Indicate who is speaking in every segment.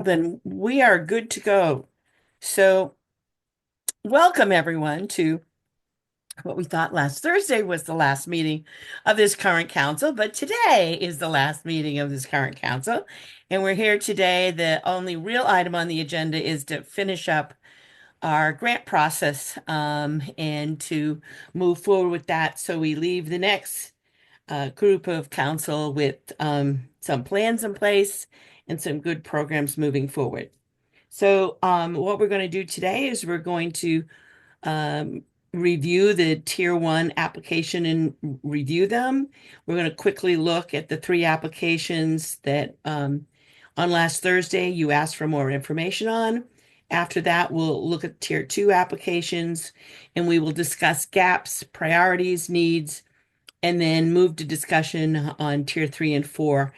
Speaker 1: then we are good to go. So, welcome everyone to what we thought last Thursday was the last meeting of this current council, but today is the last meeting of this current council. And we're here today. The only real item on the agenda is to finish up our grant process and to move forward with that. So we leave the next group of council with some plans in place and some good programs moving forward. So what we're going to do today is we're going to um, review the tier one application and review them. We're going to quickly look at the three applications that on last Thursday you asked for more information on. After that, we'll look at tier two applications and we will discuss gaps, priorities, needs, and then move to discussion on tier three and four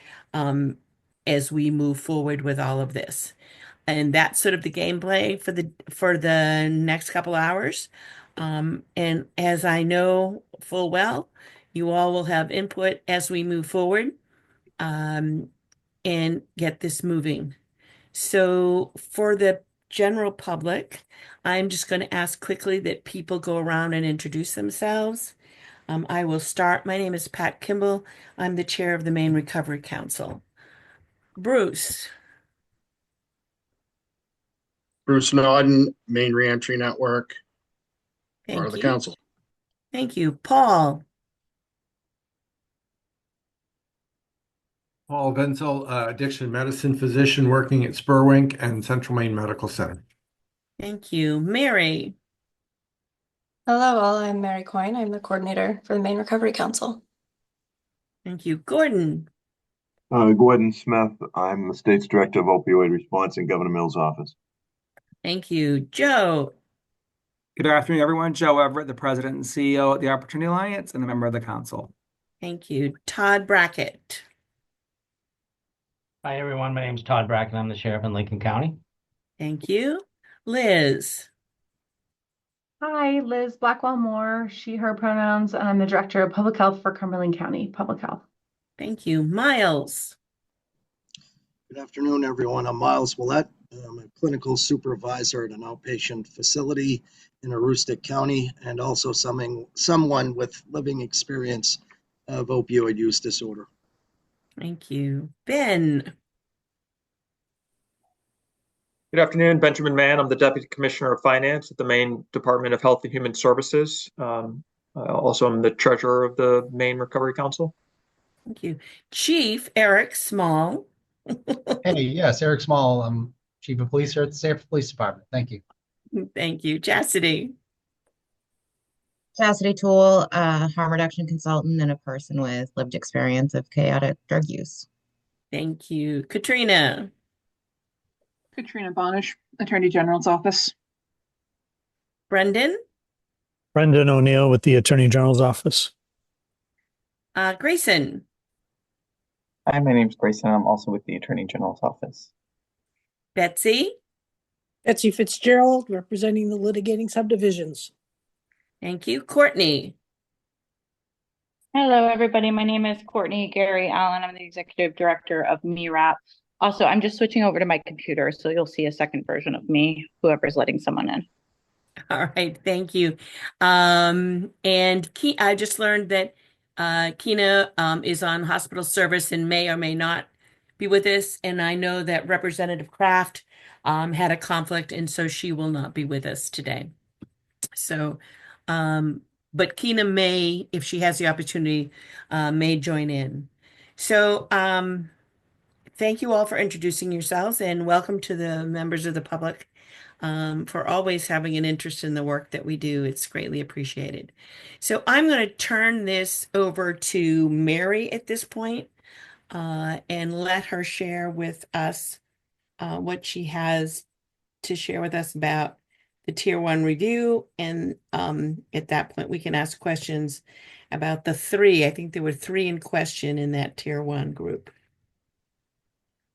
Speaker 1: as we move forward with all of this. And that's sort of the gameplay for the next couple hours. And as I know full well, you all will have input as we move forward um, and get this moving. So for the general public, I'm just going to ask quickly that people go around and introduce themselves. I will start. My name is Pat Kimball. I'm the chair of the Maine Recovery Council. Bruce,
Speaker 2: Bruce Naughton, Maine Reentry Network, part of
Speaker 1: thank
Speaker 2: the
Speaker 1: you.
Speaker 2: council.
Speaker 1: Thank you. Paul,
Speaker 3: Paul Benzel, addiction medicine physician working at Spurwink and Central Maine Medical Center.
Speaker 1: thank you. Mary,
Speaker 4: Hello, all. I'm Mary Coyne. I'm the coordinator for the Maine Recovery Council.
Speaker 1: thank you. Gordon,
Speaker 5: Gordon Smith. I'm the state's director of opioid response in Governor Mills' office.
Speaker 1: thank you. Joe,
Speaker 6: Good afternoon, everyone. Joe Everett, the president and CEO at the Opportunity Alliance and a member of the council.
Speaker 1: thank you. Todd Brackett,
Speaker 7: Hi, everyone. My name is Todd Bracken. I'm the sheriff in Lincoln County.
Speaker 1: thank you. Liz,
Speaker 8: Hi, Liz Blackwell Moore, she, her pronouns, and I'm the Director of Public Health for Cumberland County Public Health.
Speaker 1: thank you. Miles,
Speaker 2: Good afternoon, everyone. I'm Miles Willett. I'm a clinical supervisor at an outpatient facility in Aroostook County and also someone with living experience of opioid use disorder.
Speaker 1: thank you. Ben,
Speaker 9: Good afternoon, Benjamin Mann. I'm the Deputy Commissioner of Finance at the Maine Department of Health and Human Services. Also, I'm the Treasurer of the Maine Recovery Council.
Speaker 1: thank you. Chief Eric Small,
Speaker 10: Hey, yes, Eric Small. I'm Chief of Police here at the Sanford Police Department. Thank you.
Speaker 1: thank you. Chastity,
Speaker 11: Chastity Toole, a harm reduction consultant and a person with lived experience of chaotic drug use.
Speaker 1: thank you. Katrina,
Speaker 12: Katrina Bonish, Attorney General's Office.
Speaker 1: Brendan,
Speaker 13: Brendan O'Neill with the Attorney General's Office.
Speaker 1: Grayson,
Speaker 14: Hi, my name's Grayson. I'm also with the Attorney General's Office.
Speaker 1: Betsy,
Speaker 15: Betsy Fitzgerald, representing the litigating subdivisions.
Speaker 1: thank you. Courtney,
Speaker 16: Hello, everybody. My name is Courtney Gary Allen. I'm the Executive Director of MIRAP. Also, I'm just switching over to my computer, so you'll see a second version of me, whoever's letting someone in.
Speaker 1: all right, thank you. I just learned that Kina is on hospital service and may or may not be with us. And I know that Representative Kraft had a conflict, and so she will not be with us today. So, but Kina may, if she has the opportunity, may join in. So, thank you all for introducing yourselves and welcome to the members of the public for always having an interest in the work that we do. It's greatly appreciated. So I'm going to turn this over to Mary at this point, and let her share with us what she has to share with us about the tier one review. And at that point, we can ask questions about the three. I think there were three in question in that tier one group.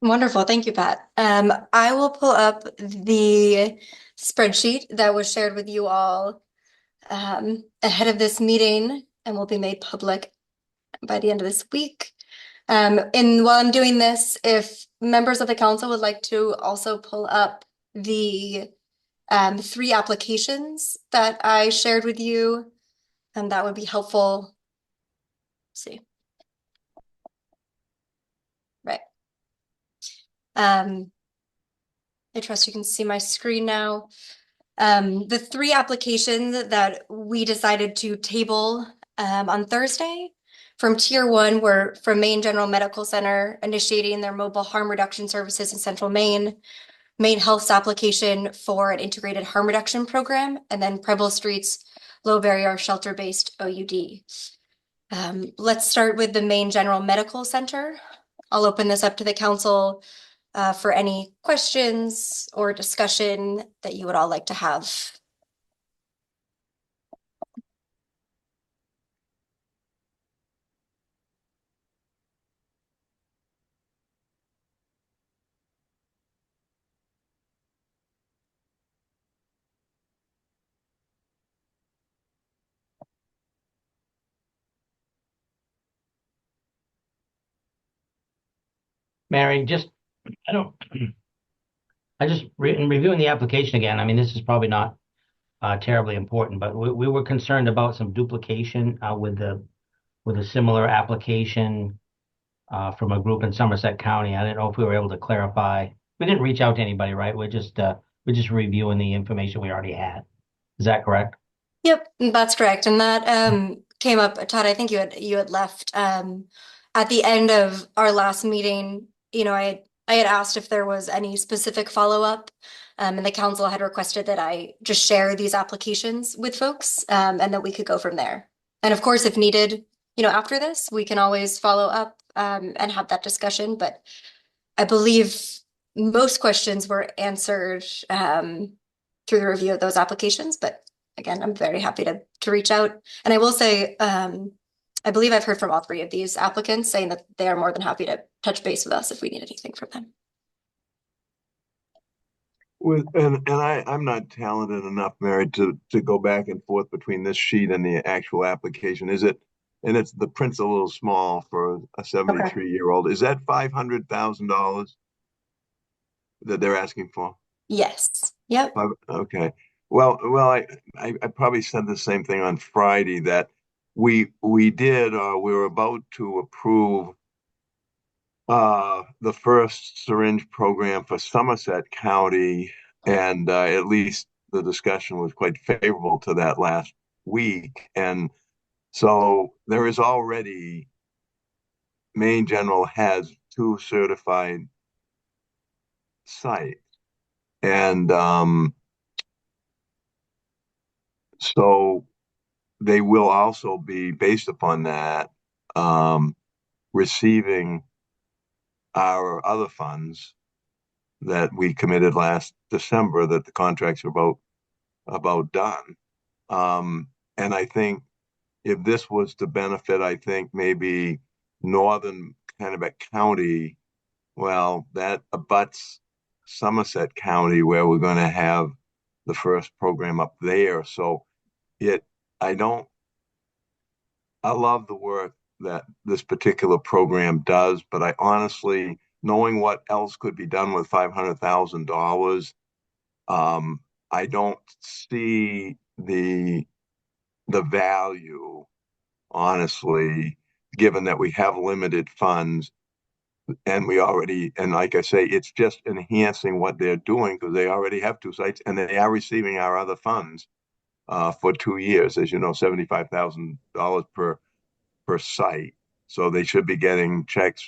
Speaker 4: Wonderful. Thank you, Pat. I will pull up the spreadsheet that was shared with you all ahead of this meeting and will be made public by the end of this week. And while I'm doing this, if members of the council would like to also pull up the 3 applications that I shared with you, and that would be helpful. Let's see. Right. I trust you can see my screen now. The 3 applications that we decided to table on Thursday from Tier 1 were from Maine General Medical Center initiating their mobile harm reduction services in Central Maine, Maine Health's application for an integrated harm reduction program, and then Preble Street's low barrier shelter-based OUD. Let's start with the Maine General Medical Center. I'll open this up to the council for any questions or discussion that you would all like to have.
Speaker 7: Mary, I don't, in reviewing the application again, I mean, this is probably not terribly important, but we were concerned about some duplication with a similar application from a group in Somerset County. I didn't know if we were able to clarify. We didn't reach out to anybody, right? We're just reviewing the information we already had. Is that correct?
Speaker 4: Yep, that's correct. And that came up, Todd, I think you had left at the end of our last meeting. I had asked if there was any specific follow-up, and the council had requested that I just share these applications with folks, and that we could go from there. And of course, if needed, after this, we can always follow up and have that discussion. But I believe most questions were answered through the review of those applications. But again, I'm very happy to reach out. And I will say, I believe I've heard from all 3 of these applicants saying that they are more than happy to touch base with us if we need anything from them.
Speaker 5: I'm not talented enough, Mary, to go back and forth between this sheet and the actual application. And it's the print's a little small for a 73-year-old. Is that $500,000 that they're asking for?
Speaker 4: Yes. Yep.
Speaker 5: Okay. Well, I probably said the same thing on Friday that we were about to approve the first syringe program for Somerset County, and at least the discussion was quite favorable to that last week. And so there is already, Maine General has 2 certified sites. And so they will also be, based upon that, receiving our other funds that we committed last December, that the contracts are about done. And I think if this was to benefit, I think maybe northern Kennebec County, well, that abuts Somerset County, where we're going to have the first program up there. So I love the work that this particular program does, but I honestly, knowing what else could be done with $500,000, I don't see the value, honestly, given that we have limited funds and like I say, it's just enhancing what they're doing because they already have 2 sites and they are receiving our other funds for 2 years, as you know, $75,000 per site. So they should be getting checks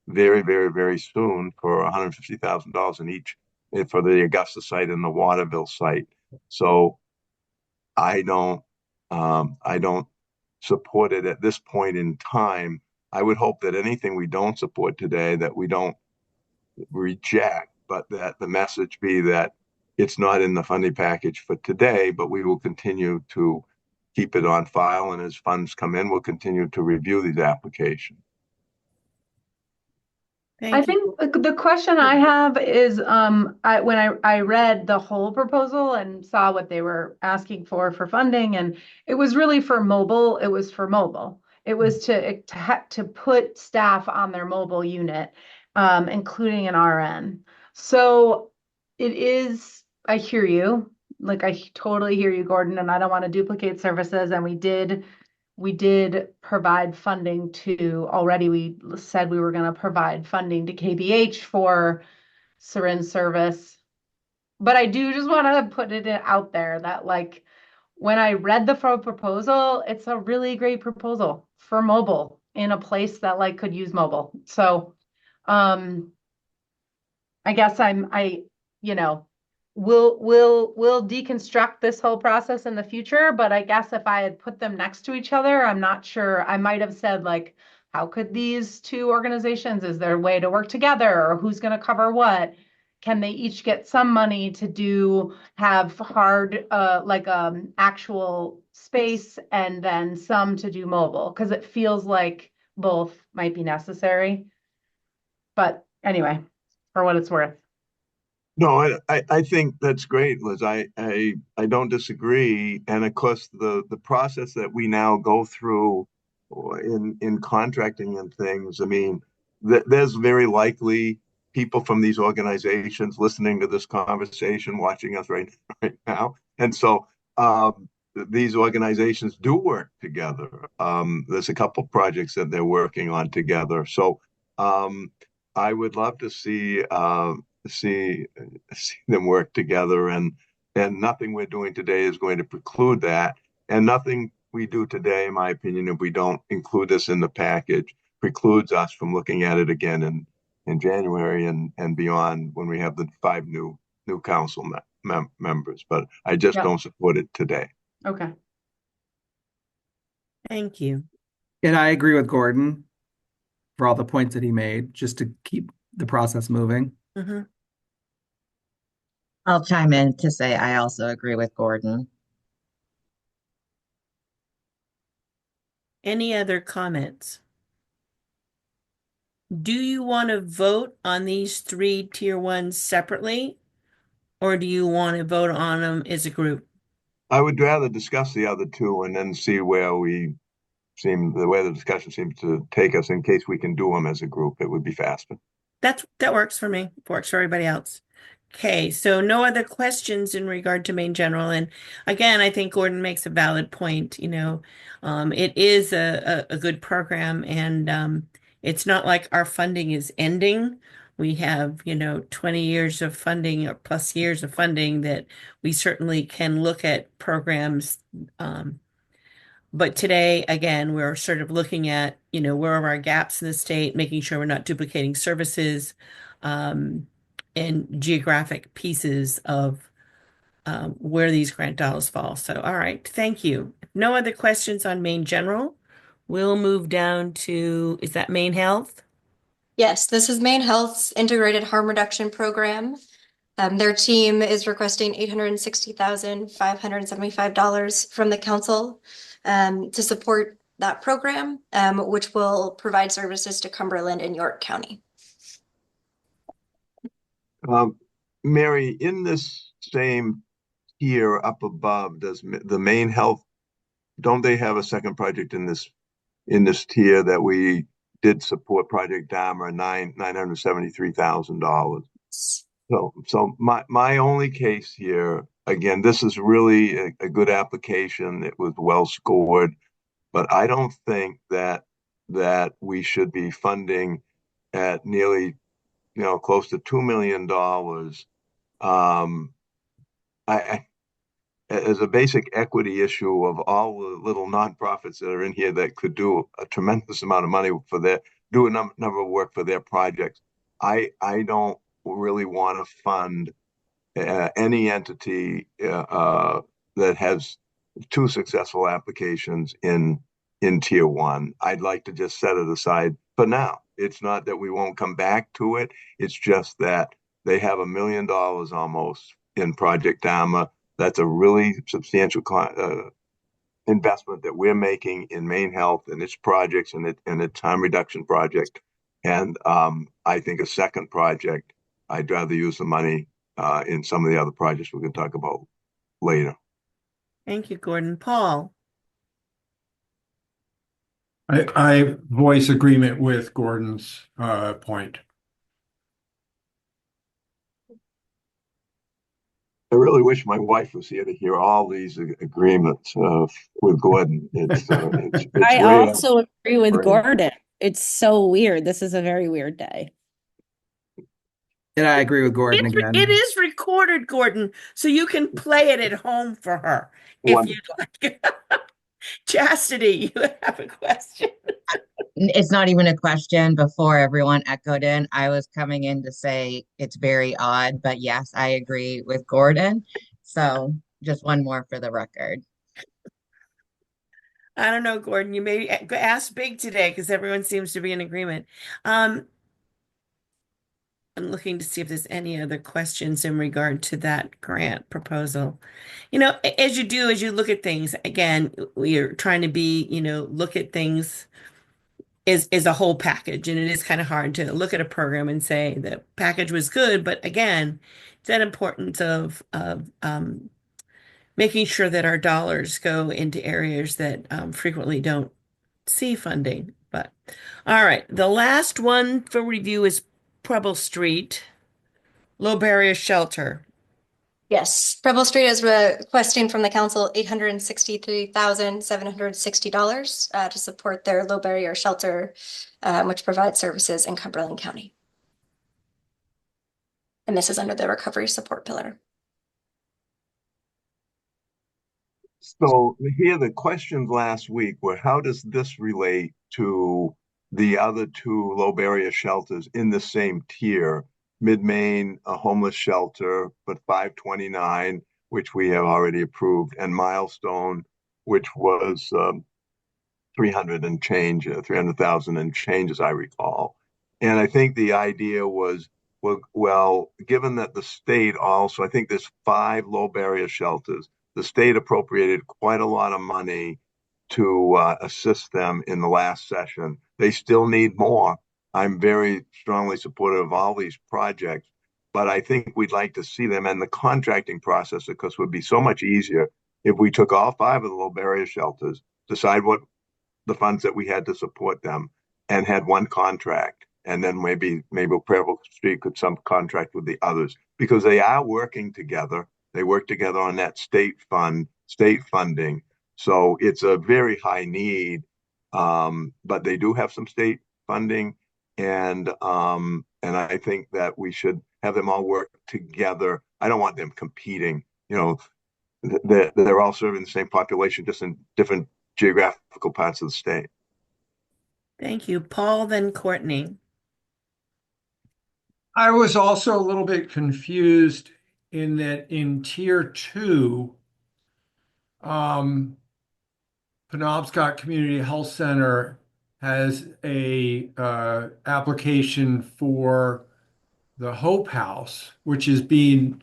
Speaker 5: very, very, very soon for $150,000 in each for the Augusta site and the Waterville site. So I don't support it at this point in time. I would hope that anything we don't support today, that we don't reject, but that the message be that it's not in the funding package for today, but we will continue to keep it on file. And as funds come in, we'll continue to review these applications.
Speaker 8: I think the question I have is, when I read the whole proposal and saw what they were asking for funding, and it was really for mobile. It was for mobile. It was to put staff on their mobile unit, including an RN. So it is, I hear you. Like I totally hear you, Gordon, and I don't want to duplicate services. And we did provide funding to already. We said we were going to provide funding to KBH for syringe service. But I do just want to put it out there that like when I read the proposal, it's a really great proposal for mobile in a place that like could use mobile. So I guess you know, we'll deconstruct this whole process in the future, but I guess if I had put them next to each other, I'm not sure. I might have said like, how could these two organizations, is there a way to work together or who's going to cover what? Can they each get some money to have hard, actual space and then some to do mobile? Because it feels like both might be necessary. But anyway, for what it's worth.
Speaker 5: No, I think that's great, Liz. I don't disagree. And of course, the process that we now go through in contracting and things, I mean, there's very likely people from these organizations listening to this conversation, watching us right now. And so these organizations do work together. There's a couple projects that they're working on together. So I would love to see them work together, and nothing we're doing today is going to preclude that, and nothing we do today, in my opinion, if we don't include this in the package, precludes us from looking at it again in January and beyond when we have the 5 new council members. But I just don't support it today.
Speaker 8: Okay.
Speaker 1: Thank you.
Speaker 6: And I agree with Gordon for all the points that he made, just to keep the process moving.
Speaker 1: Mm-hmm.
Speaker 11: I'll chime in to say I also agree with Gordon.
Speaker 1: Any other comments? Do you want to vote on these 3 tier 1s separately, or do you want to vote on them as a group?
Speaker 5: I would rather discuss the other 2 and then see where the way the discussion seems to take us, in case we can do them as a group. It would be faster.
Speaker 1: That works for me. Works for everybody else. Okay, so no other questions in regard to Maine General. And again, I think Gordon makes a valid point. It is a good program, and it's not like our funding is ending. We have, 20 years of funding or plus years of funding that we certainly can look at programs. But today, again, we're sort of looking at, where are our gaps in the state, making sure we're not duplicating services, and geographic pieces of where these grant dollars fall. So, all right, thank you. No other questions on Maine General. We'll move down to, is that Maine Health?
Speaker 4: Yes, this is Maine Health's Integrated Harm Reduction Program. Their team is requesting $860,575 from the council to support that program, which will provide services to Cumberland and York County.
Speaker 5: Mary, in this same tier up above, does the Maine Health, don't they have a second project in this tier that we did support, Project Dahmer, $973,000? So my only case here, again, this is really a good application. It was well scored, but I don't think that we should be funding at nearly, close to $2 million. As a basic equity issue of all the little nonprofits that are in here that could do a tremendous amount of money do a number of work for their projects. I don't really want to fund any entity that has 2 successful applications in tier 1. I'd like to just set it aside for now. It's not that we won't come back to it. It's just that they have $1 million almost in Project Dahmer. That's a really substantial investment that we're making in Maine Health and its projects and its harm reduction project. And I think a second project, I'd rather use the money in some of the other projects we can talk about later.
Speaker 1: Thank you, Gordon. Paul?
Speaker 3: I voice agreement with Gordon's point.
Speaker 5: I really wish my wife was here to hear all these agreements with Gordon. It's
Speaker 17: I
Speaker 5: rare.
Speaker 17: also agree with
Speaker 5: Rare.
Speaker 17: Gordon. It's so weird. This is a very weird day.
Speaker 6: And I agree with Gordon
Speaker 1: It
Speaker 6: again.
Speaker 1: is recorded, Gordon, so you can play it at home for her if you'd like. Chastity, you have a question.
Speaker 11: It's not even a question. Before everyone echoed in, I was coming in to say it's very odd, but yes, I agree with Gordon. So just one more for the record.
Speaker 1: I don't know, Gordon. You may ask big today because everyone seems to be in agreement. Um, I'm looking to see if there's any other questions in regard to that grant proposal. You know, as you do, as you look at things, again, we are trying to be, look at things is a whole package, and it is kind of hard to look at a program and say the package was good, but again, that importance of making sure that our dollars go into areas that frequently don't see funding. But all right, the last one for review is Preble Street, low barrier shelter.
Speaker 4: Yes, Preble Street is requesting from the council $863,760 to support their low barrier shelter, which provides services in Cumberland County. And this is under the recovery support pillar.
Speaker 5: So here, the questions last week were, how does this relate to the other two low barrier shelters in the same tier? Mid-Maine, a homeless shelter, but 529, which we have already approved, and Milestone, which was 300 and change, 300,000 and change, as I recall. And I think the idea was, well, given that the state also, I think there's 5 low barrier shelters, the state appropriated quite a lot of money to assist them in the last session. They still need more. I'm very strongly supportive of all these projects, but I think we'd like to see them, and the contracting process, of course, would be so much easier if we took all 5 of the low barrier shelters, decide what the funds that we had to support them, and had one contract, and then maybe Preble Street could some contract with the others, because they are working together. They work together on that state funding. So it's a very high need, but they do have some state funding, and I think that we should have them all work together. I don't want them competing. They're all serving the same population, just in different geographical parts of the state.
Speaker 1: Thank you, Paul, then Courtney.
Speaker 3: I was also a little bit confused in that in tier 2, Penobscot Community Health Center has a application for the Hope House, which is being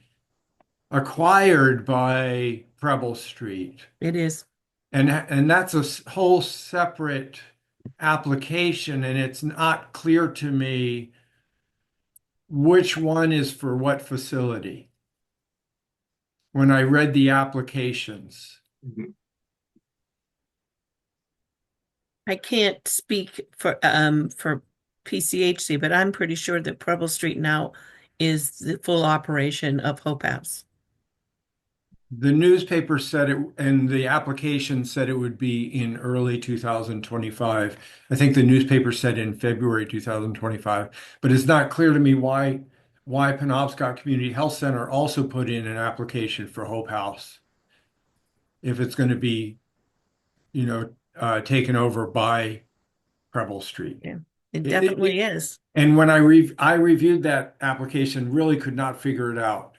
Speaker 3: acquired by Preble Street.
Speaker 1: It is.
Speaker 3: And that's a whole separate application, and it's not clear to me which one is for what facility when I read the applications.
Speaker 5: Mm-hmm.
Speaker 1: I can't speak for PCHC, but I'm pretty sure that Preble Street now is the full operation of Hope House.
Speaker 3: The newspaper said it, and the application said it would be in early 2025. I think the newspaper said in February 2025, but it's not clear to me why Penobscot Community Health Center also put in an application for Hope House if it's going to be, taken over by Preble Street.
Speaker 1: Yeah, it definitely is.
Speaker 3: And when I reviewed that application, really could not figure it out.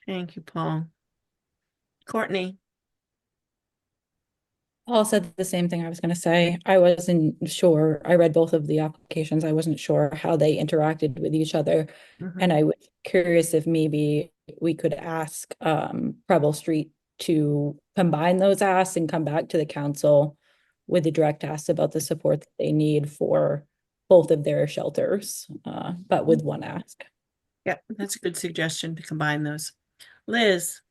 Speaker 1: Thank you, Paul. Courtney.
Speaker 17: Paul said the same thing I was going to say. I wasn't sure. I read both of the applications. I wasn't sure how they interacted with each other. And I was curious if maybe we could ask Preble Street to combine those asks and come back to the council with the direct asks about the support that they need for both of their shelters, but with one ask.
Speaker 1: Yeah, that's a good suggestion to combine those. Liz.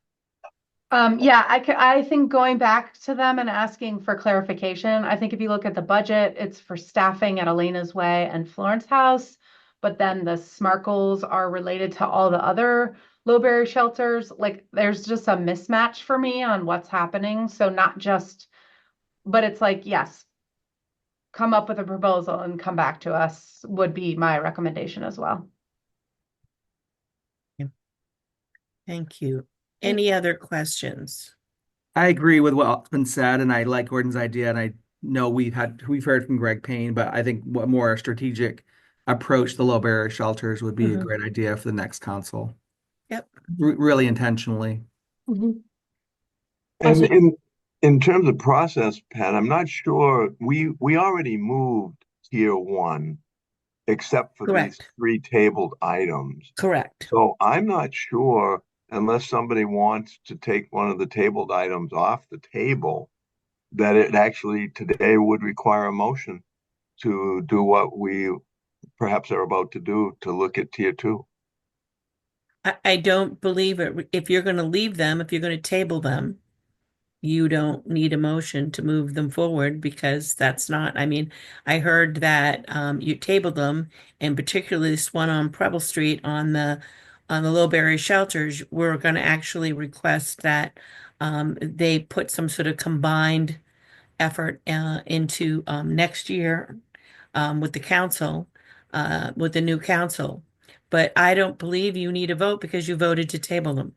Speaker 8: Yeah, I think going back to them and asking for clarification, I think if you look at the budget, it's for staffing at Elena's Way and Florence House, but then the Smarkles are related to all the other low-barrier shelters. Like there's just a mismatch for me on what's happening. So not just, but it's like, yes, come up with a proposal and come back to us would be my recommendation as well.
Speaker 1: Thank you. Any other questions?
Speaker 6: I agree with what's been said, and I like Gordon's idea, and I know we've heard from Greg Payne, but I think what more strategic approach to low barrier shelters would be a
Speaker 1: Mhm.
Speaker 6: great idea for the next council.
Speaker 1: Yep.
Speaker 6: Really intentionally.
Speaker 5: And
Speaker 17: Also,
Speaker 5: in terms of process, Pat, I'm not sure we already moved tier one, except for these
Speaker 1: Correct.
Speaker 5: three tabled items.
Speaker 1: Correct.
Speaker 5: So I'm not sure unless somebody wants to take one of the tabled items off the table, that it actually today would require a motion to do what we perhaps are about to do to look at tier two.
Speaker 1: I don't believe it. If you're going to leave them, if you're going to table them, you don't need a motion to move them forward because that's not, I mean, I heard that you tabled them, and particularly this one on Preble Street on the Lowberry shelters, we're going to actually request that they put some sort of combined effort into next year with the council, with the new council. But I don't believe you need a vote because you voted to table them.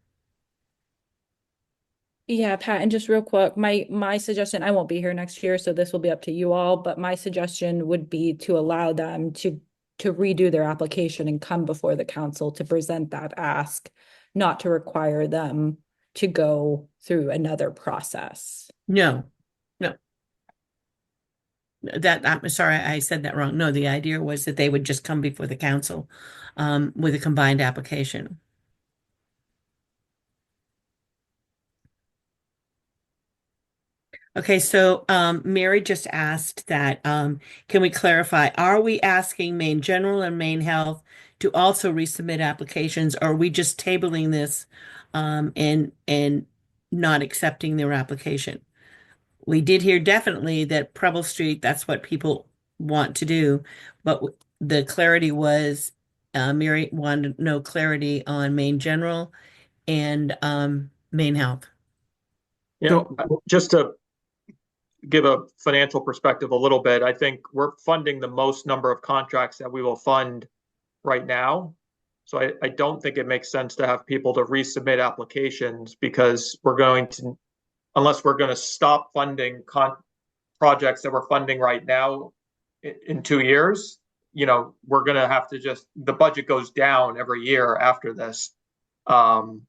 Speaker 17: yeah, Pat, and just real quick, my suggestion, I won't be here next year, so this will be up to you all, but my suggestion would be to allow them to redo their application and come before the council to present that ask, not to require them to go through another process.
Speaker 1: No, no. I'm sorry, I said that wrong. No, the idea was that they would just come before the council with a combined application. Okay, so Mary just asked that can we clarify, are we asking Maine General and Maine Health to also resubmit applications, or are we just tabling this and not accepting their application? We did hear definitely that Preble Street, that's what people want to do, but the clarity was Mary wanted no clarity on Maine General and Maine Health.
Speaker 9: Yeah, just to give a financial perspective a little bit, I think we're funding the most number of contracts that we will fund right now. So I don't think it makes sense to have people to resubmit applications because we're going to, unless we're going to stop funding projects that we're funding right now in 2 years, we're going to have to the budget goes down every year after this. So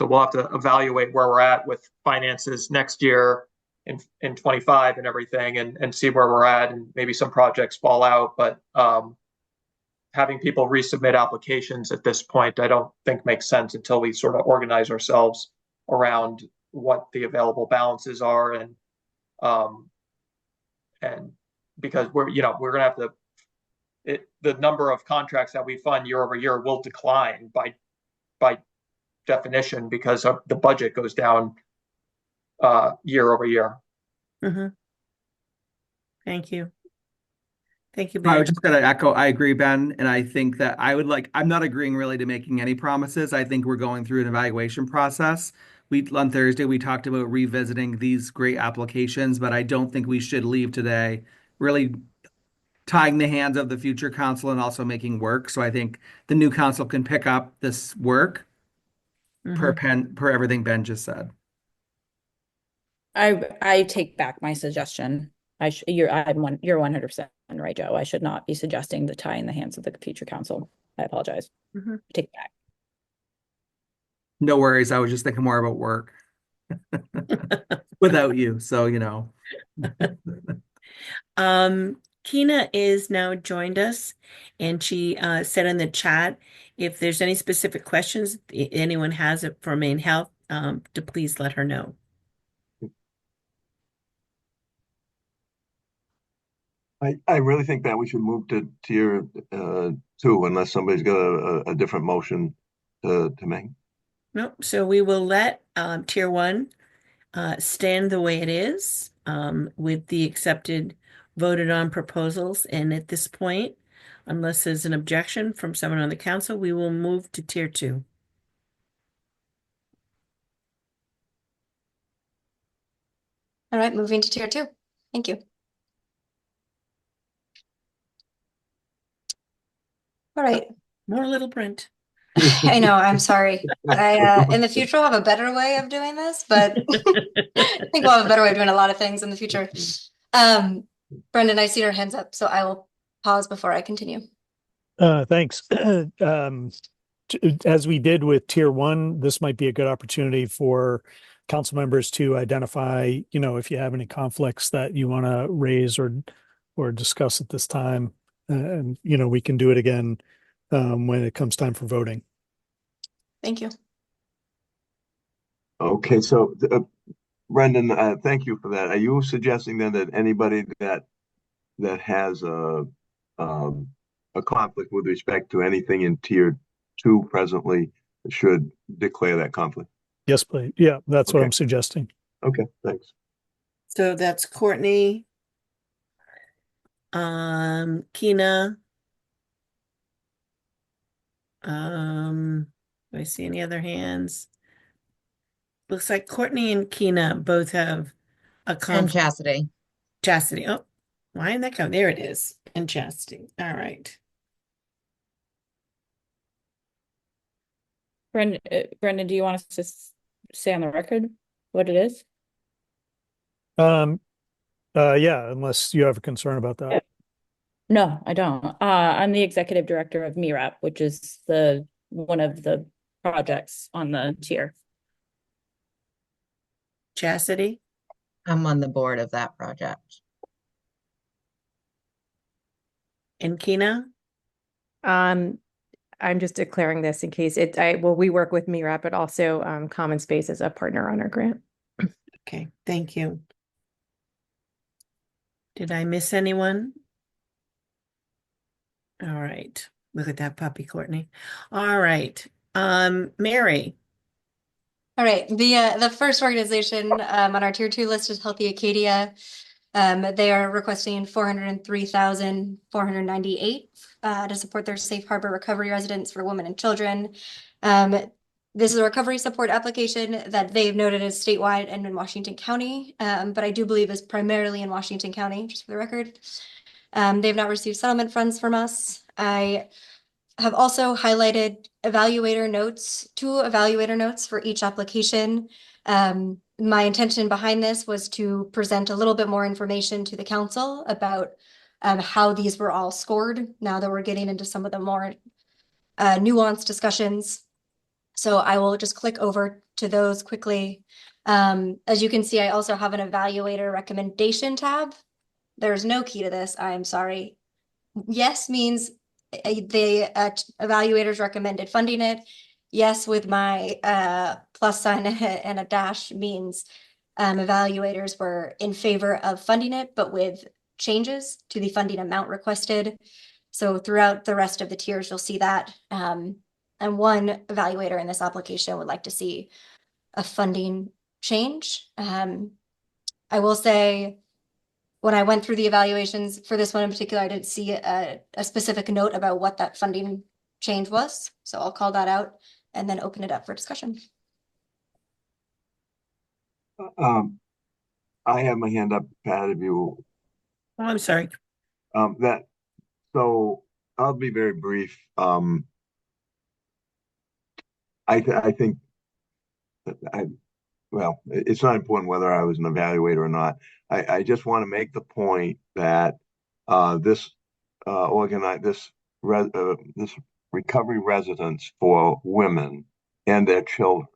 Speaker 9: we'll have to evaluate where we're at with finances next year in 25 and everything and see where we're at, and maybe some projects fall out. But having people resubmit applications at this point, I don't think makes sense until we sort of organize ourselves around what the available balances are and because we're going to have the number of contracts that we fund year over year will decline by definition because the budget goes down year over year.
Speaker 1: Mm-hmm. Thank you. Thank you,
Speaker 6: I
Speaker 1: Ben.
Speaker 6: was just gonna echo, I agree, Ben, and I think that I'm not agreeing really to making any promises. I think we're going through an evaluation process. On Thursday, we talked about revisiting these great applications, but I don't think we should leave today really tying the hands of the future council and also making work. So I think the new council can pick up this work per everything Ben just said.
Speaker 17: I take back my suggestion. You're 100% right, Joe. I should not be suggesting the tie in the hands of the future council. I apologize. Take it back.
Speaker 6: No worries. I was just thinking more about work without you. So,
Speaker 1: Kina is now joined us, and she said in the chat if there's any specific questions anyone has it for Maine Health, to please let her know.
Speaker 5: I really think that we should move to tier two unless somebody's got a different motion to make.
Speaker 1: Nope. So we will let tier one stand the way it is with the accepted voted on proposals. And at this point, unless there's an objection from someone on the council, we will move to tier two.
Speaker 4: All right, moving to tier two. Thank you. All right.
Speaker 1: More little print.
Speaker 4: I know, I'm sorry. In the future, I'll have a better way of doing this, but I think we'll have a better way of doing a lot of things in the future. Brendan, I see your hands up, so I will pause before I continue.
Speaker 13: Thanks. As we did with tier one, this might be a good opportunity for council members to identify, if you have any conflicts that you want to raise or discuss at this time. And, we can do it again when it comes time for voting.
Speaker 4: Thank you.
Speaker 5: Okay, so Brendan, thank you for that. Are you suggesting then that anybody that has a conflict with respect to anything in tier two presently should declare that conflict?
Speaker 13: Yes, please. Yeah, that's what
Speaker 5: Okay.
Speaker 13: I'm suggesting.
Speaker 5: Okay, thanks.
Speaker 1: So that's Courtney, Keena. Do I see any other hands? Looks like Courtney and Keena both have a
Speaker 11: And
Speaker 1: conflict.
Speaker 11: Chastity.
Speaker 1: Chastity. Oh, why didn't that come? There it is. And Chastity. All right.
Speaker 17: Brendan, do you want us to say on the record what it is?
Speaker 13: Yeah, unless you have a concern about that.
Speaker 17: No, I don't. I'm the executive director of MIRAP, which is one of the projects on the tier.
Speaker 1: Chastity.
Speaker 11: I'm on the board of that project.
Speaker 1: And Keena.
Speaker 18: I'm just declaring this in case we work with MIRAP, but also Common Space as a partner on our grant.
Speaker 1: Okay, thank you. Did I miss anyone? All right. Look at that puppy, Courtney. All right. Mary.
Speaker 4: All right. The first organization on our tier two list is Healthy Acadia. They are requesting 403,498 to support their safe harbor recovery residents for women and children. This is a recovery support application that they've noted is statewide and in Washington County, but I do believe is primarily in Washington County, just for the record. They've not received settlement funds from us. I have also highlighted two evaluator notes for each application. My intention behind this was to present a little bit more information to the council about how these were all scored, now that we're getting into some of the more nuanced discussions. So I will just click over to those quickly. As you can see, I also have an evaluator recommendation tab. There's no key to this, I'm sorry. Yes means the evaluators recommended funding it. Yes, with my plus sign and a dash means evaluators were in favor of funding it, but with changes to the funding amount requested. So throughout the rest of the tiers, you'll see that. And one evaluator in this application would like to see a funding change. I will say, when I went through the evaluations for this one in particular, I didn't see a specific note about what that funding change was. So I'll call that out and then open it up for discussion.
Speaker 5: I have my hand up, Pat, if you.
Speaker 1: Oh, I'm sorry.
Speaker 5: So I'll be very brief. I think well, it's not important whether I was an evaluator or not. I just want to make the point that this recovery residence for women and their children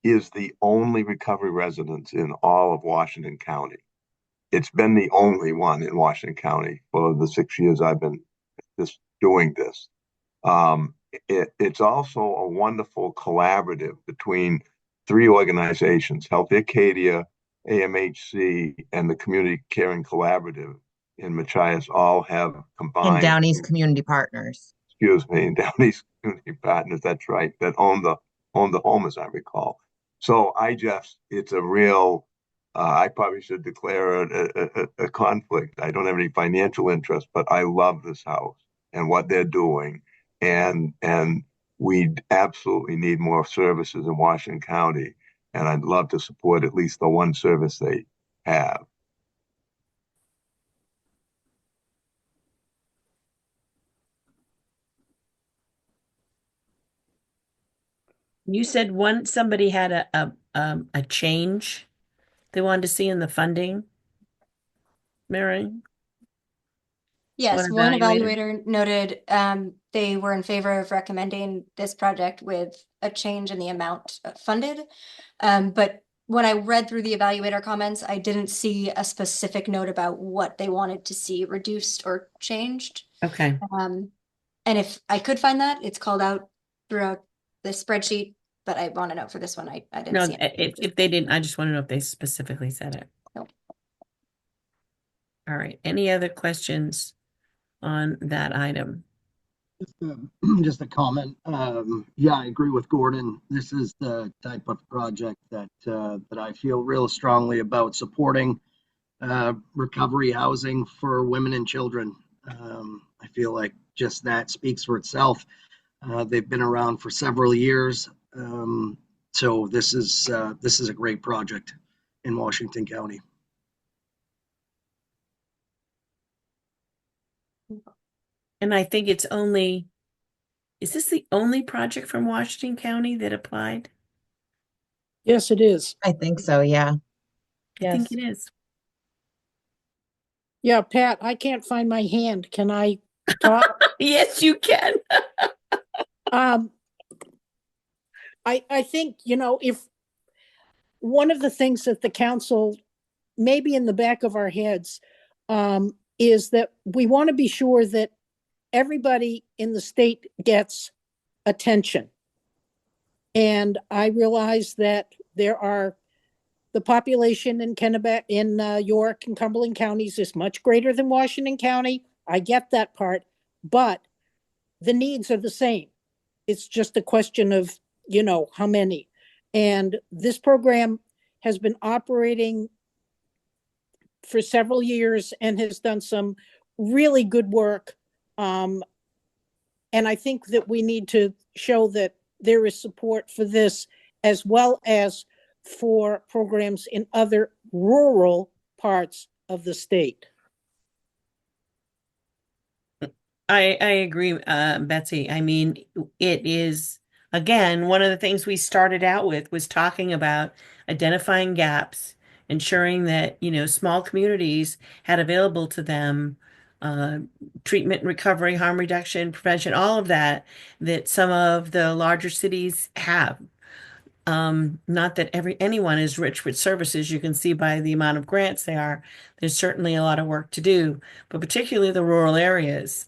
Speaker 5: is the only recovery residence in all of Washington County. It's been the only one in Washington County for the 6 years I've been doing this. It's also a wonderful collaborative between three organizations: Healthy Acadia, AMHC, and the Community Caring Collaborative in Machias. All have combined.
Speaker 11: And Downey's Community Partners.
Speaker 5: Excuse me, Downey's Community Partners. That's right. That own the owned the home, as I recall. So it's a real, I probably should declare a conflict. I don't have any financial interest, but I love this house and what they're doing. And we absolutely need more services in Washington County. And I'd love to support at least the one service they have.
Speaker 1: You said somebody had a change they wanted to see in the funding, Mary? One
Speaker 4: Yes, one
Speaker 1: evaluator?
Speaker 4: evaluator noted they were in favor of recommending this project with a change in the amount funded. But when I read through the evaluator comments, I didn't see a specific note about what they wanted to see reduced or changed.
Speaker 1: Okay.
Speaker 4: And if I could find that, it's called out throughout the spreadsheet, but I want to note for this one, I didn't
Speaker 1: No,
Speaker 4: see it.
Speaker 1: if they didn't, I just want to know if they specifically said it.
Speaker 4: Nope.
Speaker 1: All right. Any other questions on that item?
Speaker 2: Just a comment. Yeah, I agree with Gordon. This is the type of project that I feel real strongly about supporting recovery housing for women and children. I feel like just that speaks for itself. They've been around for several years, so this is a great project in Washington County.
Speaker 1: And I think is this the only project from Washington County that applied?
Speaker 15: Yes, it is.
Speaker 11: I think so, yeah.
Speaker 1: I think it is.
Speaker 15: Yeah, Pat, I can't find my hand. Can I talk?
Speaker 1: Yes, you can.
Speaker 15: I think, if one of the things that the council, maybe in the back of our heads, is that we want to be sure that everybody in the state gets attention. And I realize that the population in Kennebec, in York and Cumberland counties is much greater than Washington County. I get that part, but the needs are the same. It's just a question of, how many. And this program has been operating for several years and has done some really good work. And I think that we need to show that there is support for this as well as for programs in other rural parts of the state.
Speaker 1: I agree, Betsy. I mean, it is, again, one of the things we started out with was talking about identifying gaps, ensuring that, small communities had available to them treatment and recovery, harm reduction, prevention, all of that some of the larger cities have. Not that anyone is rich with services. You can see by the amount of grants they are. There's certainly a lot of work to do, but particularly the rural areas.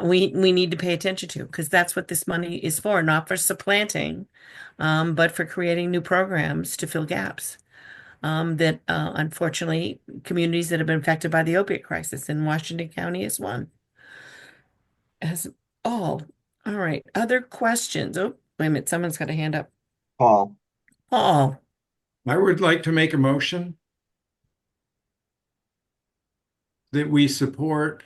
Speaker 1: We need to pay attention to because that's what this money is for, not for supplanting, but for creating new programs to fill gaps. That unfortunately, communities that have been affected by the opiate crisis in Washington County is one. As all right. Other questions? Oh, wait a minute. Someone's got a hand up.
Speaker 5: Paul.
Speaker 1: Paul.
Speaker 3: I would like to make a motion that we support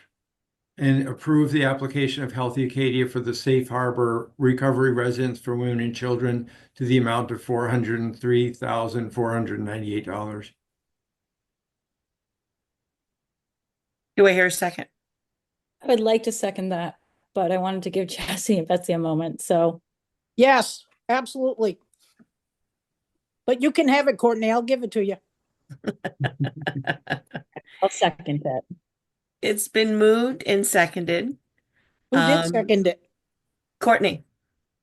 Speaker 3: and approve the application of Healthy Acadia for the Safe Harbor Recovery Residence for Women and Children to the amount of $403,498.
Speaker 1: Do I hear a second?
Speaker 17: I would like to second that, but I wanted to give Chassie and Betsy a moment, so.
Speaker 15: Yes, absolutely. But you can have it, Courtney. I'll give it to you.
Speaker 17: I'll second it.
Speaker 1: It's been moved and seconded.
Speaker 15: Who did second it?
Speaker 1: Courtney.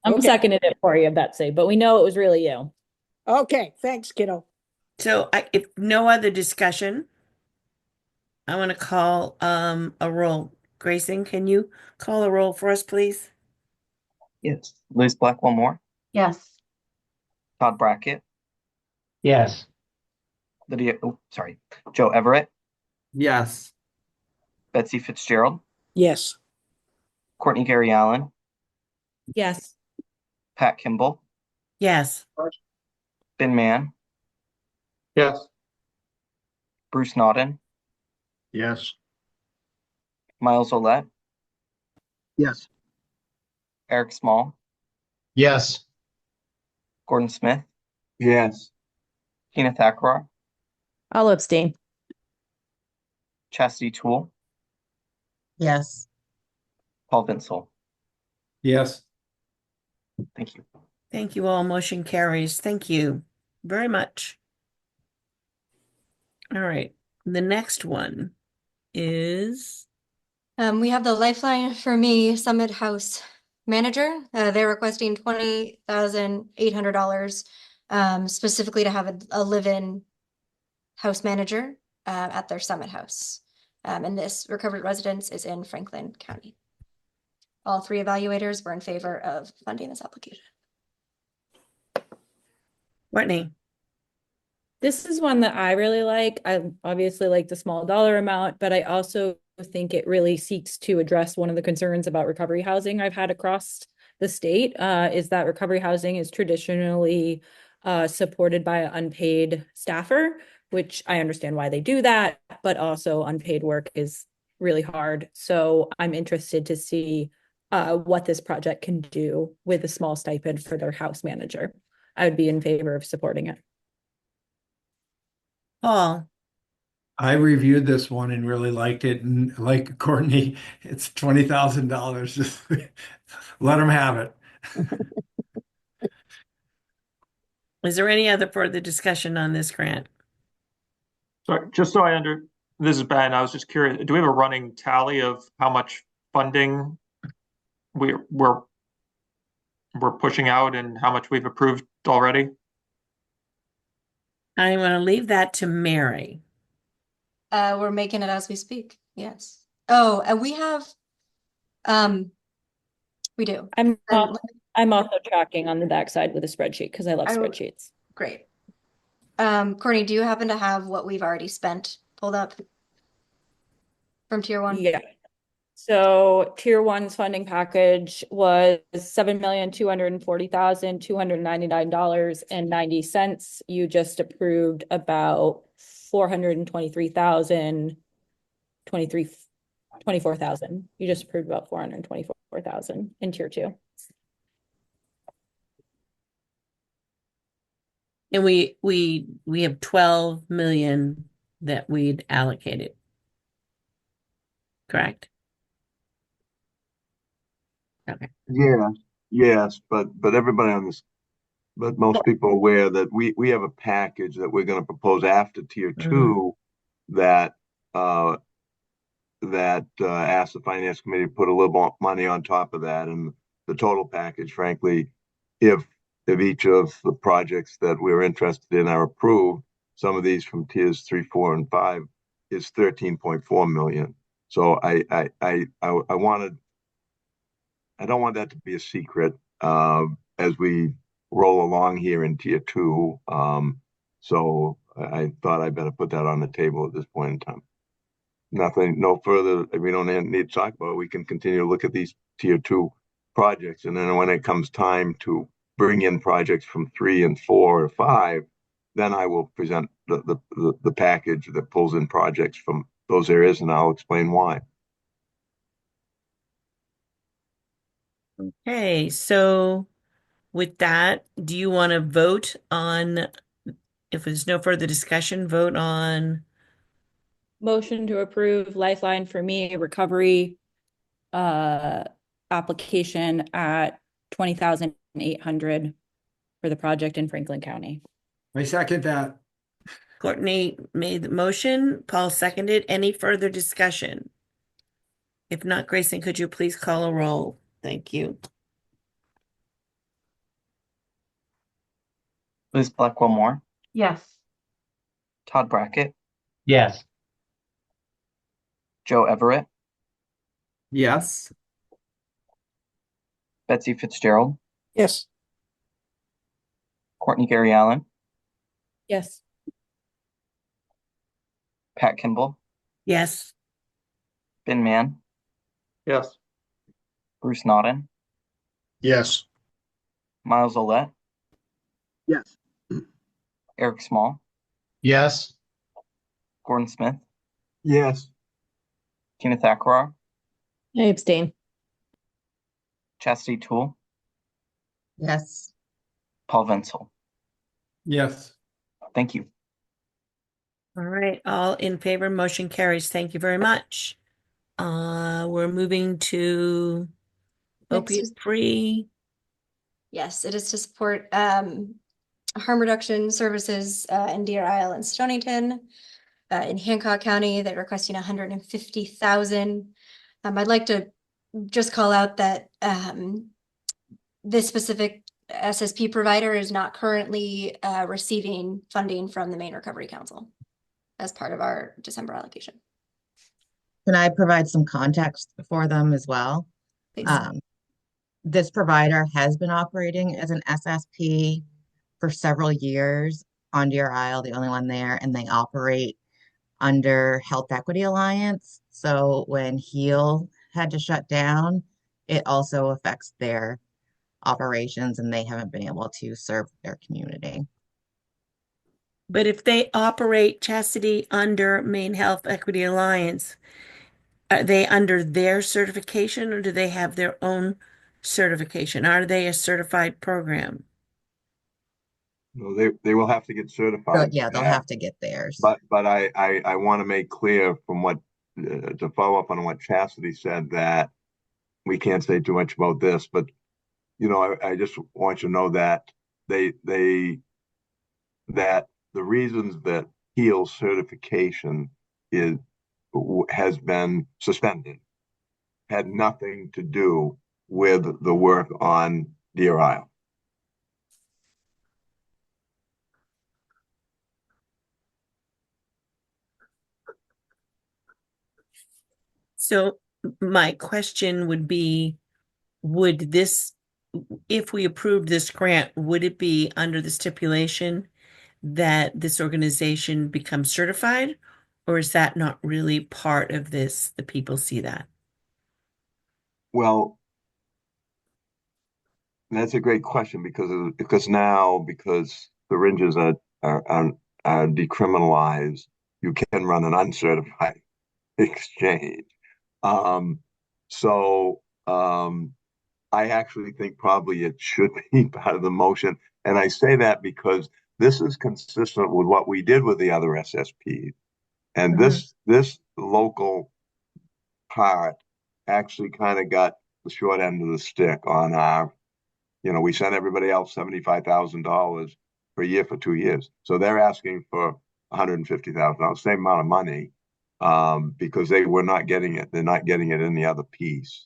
Speaker 17: I'm seconding it for you, Betsy, but we know it was really you.
Speaker 15: Okay, thanks, kiddo.
Speaker 1: So if no other discussion, I want to call a roll. Grayson, can you call a roll for us, please?
Speaker 14: Yes. Liz Blackwell-Moore,
Speaker 8: Yes.
Speaker 14: Todd Brackett,
Speaker 7: Yes.
Speaker 14: Joe Everett,
Speaker 6: Yes.
Speaker 14: Betsy Fitzgerald,
Speaker 15: Yes.
Speaker 14: Courtney Gary Allen,
Speaker 17: Yes.
Speaker 14: Pat Kimball,
Speaker 1: Yes.
Speaker 14: Ben Mann,
Speaker 9: Yes.
Speaker 14: Bruce Naughton,
Speaker 9: Yes.
Speaker 14: Miles Olet,
Speaker 2: Yes.
Speaker 14: Eric Small,
Speaker 10: Yes.
Speaker 14: Gordon Smith,
Speaker 5: Yes.
Speaker 14: Tina Thackrar,
Speaker 18: I'll abstain.
Speaker 14: Chastity Toole,
Speaker 11: Yes.
Speaker 14: Paul Vinsel.
Speaker 3: Yes.
Speaker 14: Thank you.
Speaker 1: Thank you all. Motion carries. Thank you very much. All right. The next one is
Speaker 4: We have the Lifeline for Me Summit House Manager. They're requesting $20,800 specifically to have a live-in house manager at their Summit House. And this recovered residence is in Franklin County. All three evaluators were in favor of funding this application.
Speaker 1: Whitney.
Speaker 17: This is one that I really like. I obviously like the small dollar amount, but I also think it really seeks to address one of the concerns about recovery housing I've had across the state, is that recovery housing is traditionally supported by an unpaid staffer, which I understand why they do that, but also unpaid work is really hard. So I'm interested to see what this project can do with a small stipend for their house manager. I would be in favor of supporting it.
Speaker 1: Paul.
Speaker 3: I reviewed this one and really liked it. And like Courtney, it's $20,000. Just let them have it.
Speaker 1: Is there any other further discussion on this grant?
Speaker 9: Sorry, just so this is Ben. I was just curious. Do we have a running tally of how much funding we're pushing out and how much we've approved already?
Speaker 1: I'm going to leave that to Mary.
Speaker 4: We're making it as we speak. Yes. Oh, and we have, we do.
Speaker 17: I'm also tracking on the backside with a spreadsheet because I love spreadsheets.
Speaker 4: Great. Courtney, do you happen to have what we've already spent pulled up from tier one?
Speaker 17: Yeah. So tier one's funding package was $7,240,299.90. You just approved about 24,000. You just approved about 424,000 in tier two.
Speaker 1: And we have 12 million that we'd allocated. Correct? Okay.
Speaker 5: Yeah, yes, but everybody on this, but most people are aware that we have a package that we're going to propose after tier two that asks the finance committee to put a little more money on top of that, and the total package, frankly, if each of the projects that we're interested in are approved, some of these from tiers 3, 4, and 5 is 13.4 million. So I don't want that to be a secret as we roll along here in tier two. So I thought I better put that on the table at this point in time. Nothing, no further. We don't need to talk about it. We can continue to look at these tier two projects, and then when it comes time to bring in projects from 3 and 4 or 5, then I will present the package that pulls in projects from those areas, and I'll explain why.
Speaker 1: Okay, so with that, do you want to vote on, if there's no further discussion, vote on
Speaker 17: Motion to approve Lifeline for Me recovery application at 20,800 for the project in Franklin County.
Speaker 3: I second that.
Speaker 1: Courtney made the motion, Paul seconded. Any further discussion? If not, Grayson, could you please call a roll? Thank you.
Speaker 14: Liz Blackwell Moore,
Speaker 8: Yes.
Speaker 14: Todd Brackett,
Speaker 7: Yes.
Speaker 14: Joe Everett,
Speaker 6: Yes.
Speaker 14: Betsy Fitzgerald,
Speaker 15: Yes.
Speaker 14: Courtney Gary Allen,
Speaker 17: Yes.
Speaker 14: Pat Kimball,
Speaker 1: Yes.
Speaker 14: Ben Mann,
Speaker 9: Yes.
Speaker 14: Bruce Naughton,
Speaker 9: Yes.
Speaker 14: Miles Olet,
Speaker 2: Yes.
Speaker 14: Eric Small,
Speaker 10: Yes.
Speaker 14: Gordon Smith,
Speaker 5: Yes.
Speaker 14: Tina Thackrar,
Speaker 18: I abstain.
Speaker 14: Chastity Toole,
Speaker 11: Yes.
Speaker 14: Paul Venzel.
Speaker 3: Yes.
Speaker 14: Thank you.
Speaker 1: All right, all in favor, motion carries. Thank you very much. We're moving to
Speaker 4: Next is-
Speaker 1: opiate-free.
Speaker 4: Yes, it is to support harm reduction services in Deer Isle and Stonington. In Hancock County, they're requesting 150,000. I'd like to just call out that this specific SSP provider is not currently receiving funding from the Maine Recovery Council as part of our December allocation.
Speaker 11: Can I provide some context for them as well?
Speaker 4: Please.
Speaker 11: This provider has been operating as an SSP for several years on Deer Isle, the only one there, and they operate under Health Equity Alliance. So when HEAL had to shut down, it also affects their operations and they haven't been able to serve their community.
Speaker 1: But if they operate Chastity under Maine Health Equity Alliance, are they under their certification or do they have their own certification? Are they a certified program?
Speaker 5: No, they will have to get
Speaker 11: So
Speaker 5: certified.
Speaker 11: yeah,
Speaker 5: for
Speaker 11: they'll
Speaker 5: that.
Speaker 11: have to get theirs.
Speaker 5: But I want to make clear from what to follow up on what Chastity said, that we can't say too much about this, but I just want you to know that that the reasons that HEAL certification has been suspended had nothing to do with the work on Deer Isle.
Speaker 1: So my question would be, would this, if we approved this grant, would it be under the stipulation that this organization becomes certified? Or is that not really part of this? The people see that?
Speaker 5: Well, that's a great question because syringes are decriminalized, you can run an uncertified exchange. Um, so I actually think probably it should be part of the motion, and I say that because this is consistent with what we did with the other SSPs, and this local part actually kind of got the short end of the stick on our. We sent everybody else $75,000 per year for 2 years. So they're asking for $150,000, same amount of money, because they were not getting it. They're not getting it in the other piece.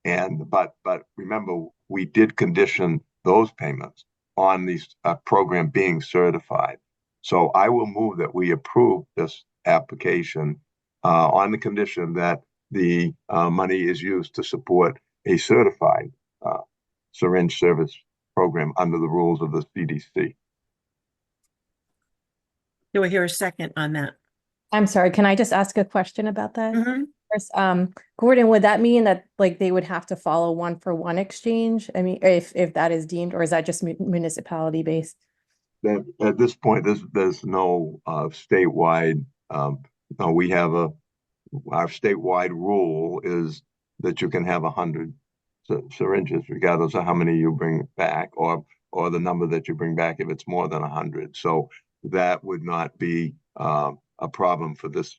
Speaker 5: But remember, we did condition those payments on these program being certified. So I will move that we approve this application on the condition that the money is used to support a certified syringe service program under the rules of the CDC.
Speaker 1: Do I hear a second on that?
Speaker 18: I'm sorry, can I just ask a question about that?
Speaker 1: Mhm.
Speaker 18: First, Gordon, would that mean that like they would have to follow one for one exchange? I mean, if that is deemed, or is that just municipality based?
Speaker 5: That at this point, there's no statewide. No, we have our statewide rule is that you can have 100 syringes, regardless of how many you bring back, or the number that you bring back if it's more than 100. So that would not be a problem for this.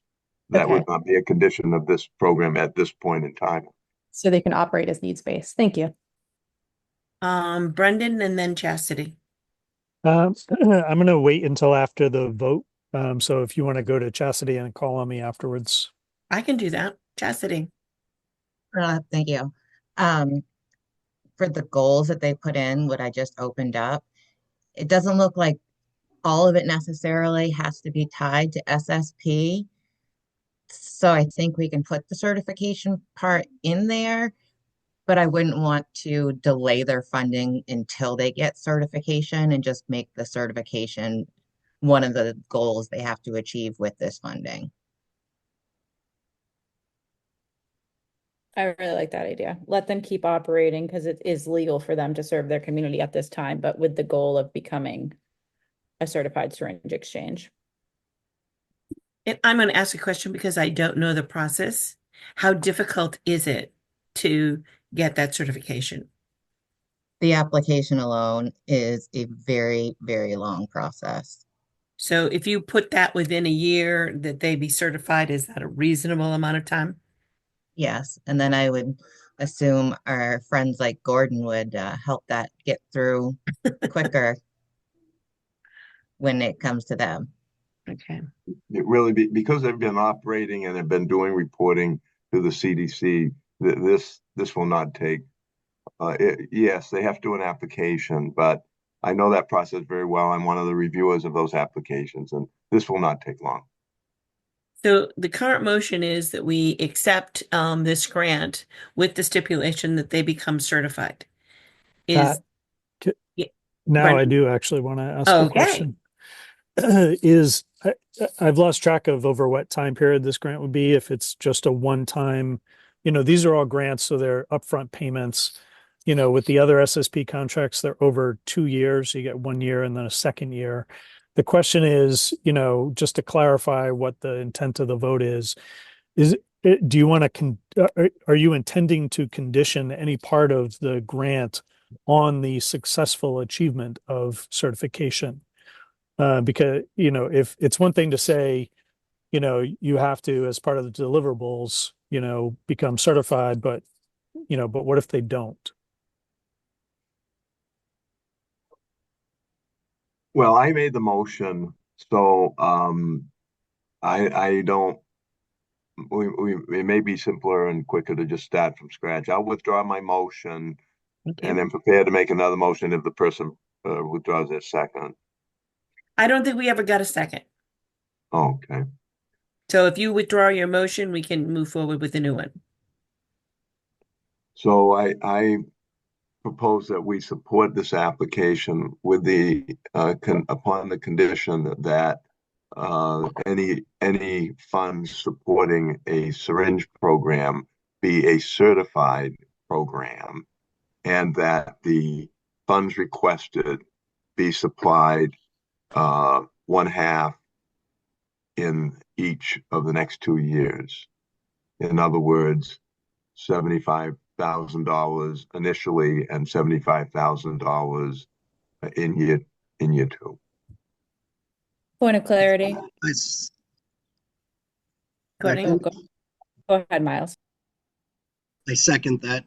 Speaker 5: That would not be a condition of this program at this point in time.
Speaker 18: So they can operate as needs based. Thank you.
Speaker 1: Brendan and then Chastity.
Speaker 13: I'm going to wait until after the vote. So if you want to go to Chastity and call on me afterwards.
Speaker 1: I can do that. Chastity.
Speaker 11: Thank you. For the goals that they put in, what I just opened up, it doesn't look like all of it necessarily has to be tied to SSP. So I think we can put the certification part in there, but I wouldn't want to delay their funding until they get certification and just make the certification one of the goals they have to achieve with this funding.
Speaker 17: I really like that idea. Let them keep operating because it is legal for them to serve their community at this time, but with the goal of becoming a certified syringe exchange.
Speaker 1: And I'm going to ask a question because I don't know the process. How difficult is it to get that certification?
Speaker 11: The application alone is a very, very long process.
Speaker 1: So if you put that within a year that they be certified, is that a reasonable amount of time?
Speaker 11: Yes, and then I would assume our friends like Gordon would help that get through quicker when it comes to them.
Speaker 1: Okay.
Speaker 5: It really because they've been operating and have been doing reporting to the CDC. This will not take. Yes, they have to do an application, but I know that process very well. I'm one of the reviewers of those applications, and this will not take long.
Speaker 1: So the current motion is that we accept this grant with the stipulation that they become certified. Is
Speaker 13: Pat,
Speaker 1: yeah,
Speaker 13: now I
Speaker 1: Brendan?
Speaker 13: do actually want to ask a
Speaker 1: Okay.
Speaker 13: question. Is I've lost track of over what time period this grant would be if it's just a one-time, these are all grants, so they're upfront payments. With the other SSP contracts, they're over 2 years. You get 1 year and then a second year. The question is, just to clarify what the intent of the vote is do you want to are you intending to condition any part of the grant on the successful achievement of certification? Because, if it's one thing to say, you have to, as part of the deliverables, become certified, but what if they don't?
Speaker 5: Well, I made the motion, so I don't. It may be simpler and quicker to just start from scratch. I'll withdraw my motion
Speaker 1: Okay.
Speaker 5: and then prepare to make another motion if the person withdraws their second.
Speaker 1: I don't think we ever got a second.
Speaker 5: Okay.
Speaker 1: So if you withdraw your motion, we can move forward with the new one.
Speaker 5: So I propose that we support this application with the upon the condition that any funds supporting a syringe program be a certified program, and that the funds requested be supplied one half in each of the next 2 years. In other words, $75,000 initially and $75,000 in year two.
Speaker 17: Point of clarity.
Speaker 1: Courtney?
Speaker 17: Oh, go ahead, Miles.
Speaker 2: I second that.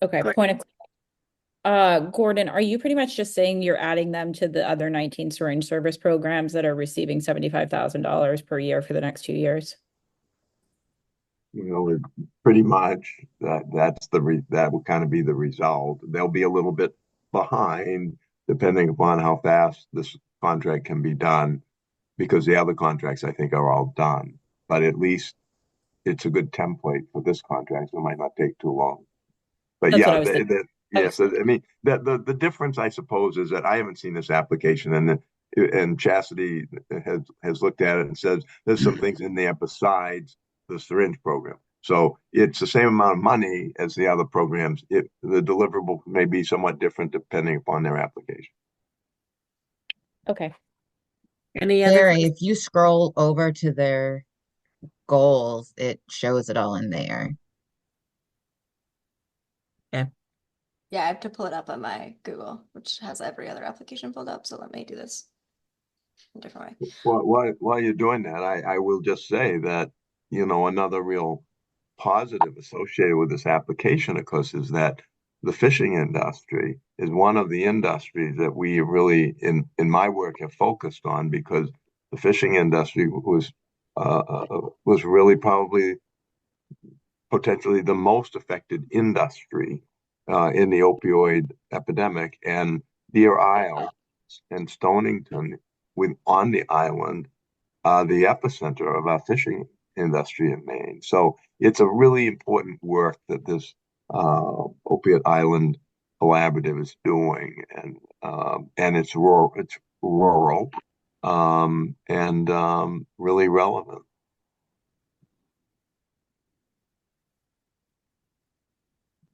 Speaker 17: Okay, point of Gordon, are you pretty much just saying you're adding them to the other 19 syringe service programs that are receiving $75,000 per year for the next 2 years?
Speaker 5: Pretty much that will kind of be the result. They'll be a little bit behind depending upon how fast this contract can be done, because the other contracts I think are all done. But at least it's a good template for this contract, so it might not take too long. But
Speaker 17: That's what
Speaker 5: yeah,
Speaker 17: I was thinking.
Speaker 5: yes, I mean the difference I suppose is that I haven't seen this application, and Chastity has looked at it and says there's some things in there besides the syringe program. So it's the same amount of money as the other programs. The deliverable may be somewhat different depending upon their application.
Speaker 17: Okay.
Speaker 1: Any other
Speaker 11: Gary,
Speaker 1: questions?
Speaker 11: if you scroll over to their goals, it shows it all in there.
Speaker 1: Yeah.
Speaker 4: Yeah, I have to pull it up on my Google, which has every other application pulled up. So let me do this a different way.
Speaker 5: Well, while you're doing that, I will just say that, another real positive associated with this application, of course, is that the fishing industry is one of the industries that we really, in my work, have focused on, because the fishing industry was really probably potentially the most affected industry in the opioid epidemic, and Deer Isle and Stonington, on the island, the epicenter of our fishing industry in Maine. So it's a really important work that this Opiate Island Collaborative is doing, and it's rural. It's rural, and really relevant.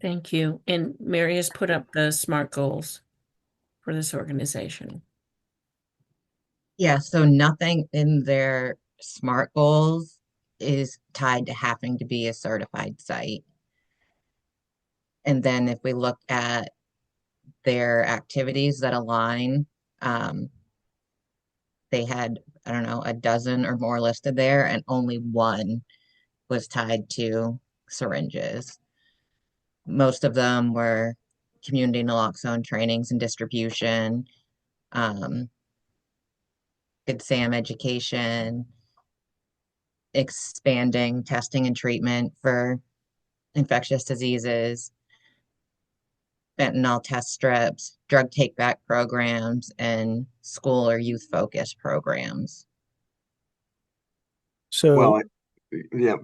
Speaker 1: Thank you. And Mary has put up the SMART goals for this organization.
Speaker 11: Yeah, so nothing in their SMART goals is tied to having to be a certified site. And then if we look at their activities that align, they had, I don't know, a dozen or more listed there, and only one was tied to syringes. Most of them were community naloxone trainings and distribution, um, Good Sam education, expanding testing and treatment for infectious diseases, fentanyl test strips, drug take back programs, and school or youth focused programs.
Speaker 13: So,
Speaker 5: Yeah,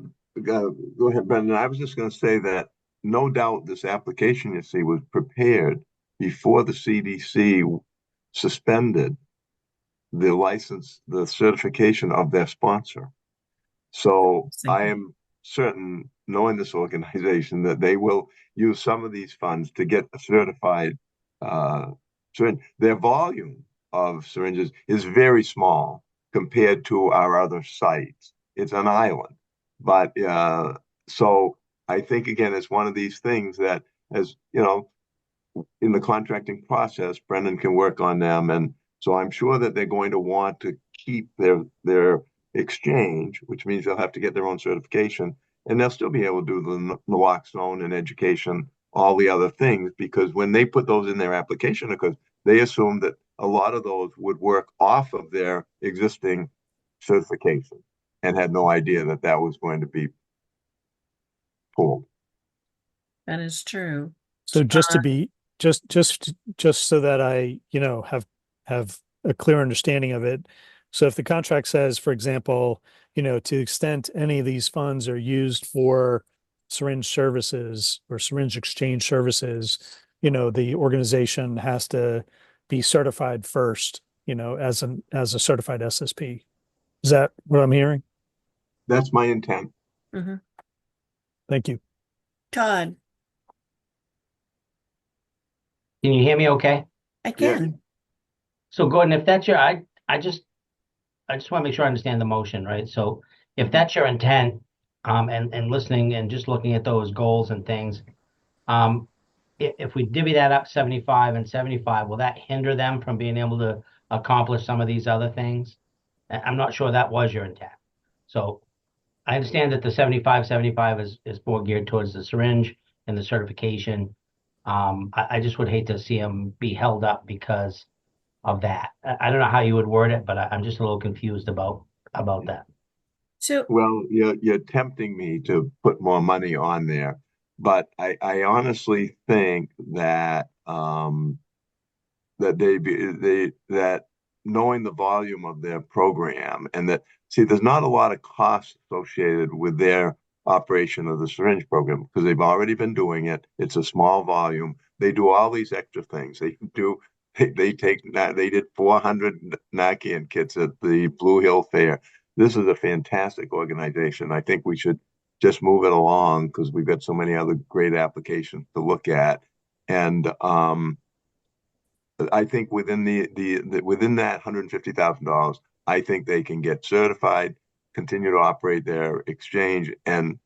Speaker 5: go ahead, Brendan. I was just going to say that no doubt this application, you see, was prepared before the CDC suspended the license, the certification of their sponsor. So I am certain, knowing this organization, that they will use some of these funds to get a certified syringe. Their volume of syringes is very small compared to our other sites. It's an island. But so I think, again, it's one of these things that, as you know, in the contracting process, Brendan can work on them. And so I'm sure that they're going to want to keep their exchange, which means they'll have to get their own certification, and they'll still be able to do the naloxone and education, all the other things, because when they put those in their application, because they assumed that a lot of those would work off of their existing certification and had no idea that that was going to be pulled.
Speaker 1: That is true.
Speaker 13: so just to be just so that I, have a clear understanding of it. So if the contract says, for example, to the extent any of these funds are used for syringe services or syringe exchange services, the organization has to be certified first, as a certified SSP. Is that what I'm hearing?
Speaker 5: That's my intent.
Speaker 1: Mm-hmm.
Speaker 13: Thank you.
Speaker 1: Todd,
Speaker 7: Can you hear me okay?
Speaker 1: I can.
Speaker 7: So Gordon, if that's I just want to make sure I understand the motion, right? So if that's your intent, and listening and just looking at those goals and things, if we divvy that up 75 and 75, will that hinder them from being able to accomplish some of these other things? I'm not sure that was your intent. So I understand that the 75 is more geared towards the syringe and the certification. I just would hate to see them be held up because of that. I don't know how you would word it, but I'm just a little confused about that.
Speaker 1: So,
Speaker 5: well, you're tempting me to put more money on there, but I honestly think that that knowing the volume of their program, and that, see, there's not a lot of cost associated with their operation of the syringe program because they've already been doing it. It's a small volume. They do all these extra things. They did 400 Narcan kits at the Blue Hill Fair. This is a fantastic organization. I think we should just move it along because we've got so many other great applications to look at. And I think within within that $150,000, I think they can get certified, continue to operate their exchange, and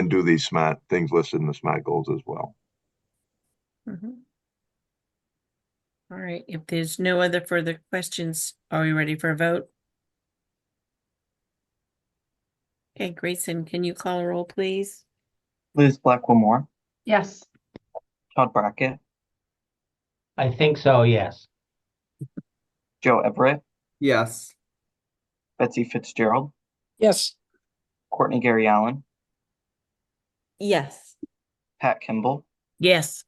Speaker 5: do these smart things listed in the smart goals as well.
Speaker 1: mhm. All right. If there's no other further questions, are we ready for a vote? Okay, Grayson, can you call a roll, please?
Speaker 14: Liz Blackwell-Moore,
Speaker 12: Yes.
Speaker 14: Todd Brackett,
Speaker 7: I think so, yes.
Speaker 14: Joe Everett,
Speaker 6: Yes.
Speaker 14: Betsy Fitzgerald,
Speaker 15: Yes.
Speaker 14: Courtney Gary Allen,
Speaker 18: Yes.
Speaker 14: Pat Kimball,
Speaker 1: Yes.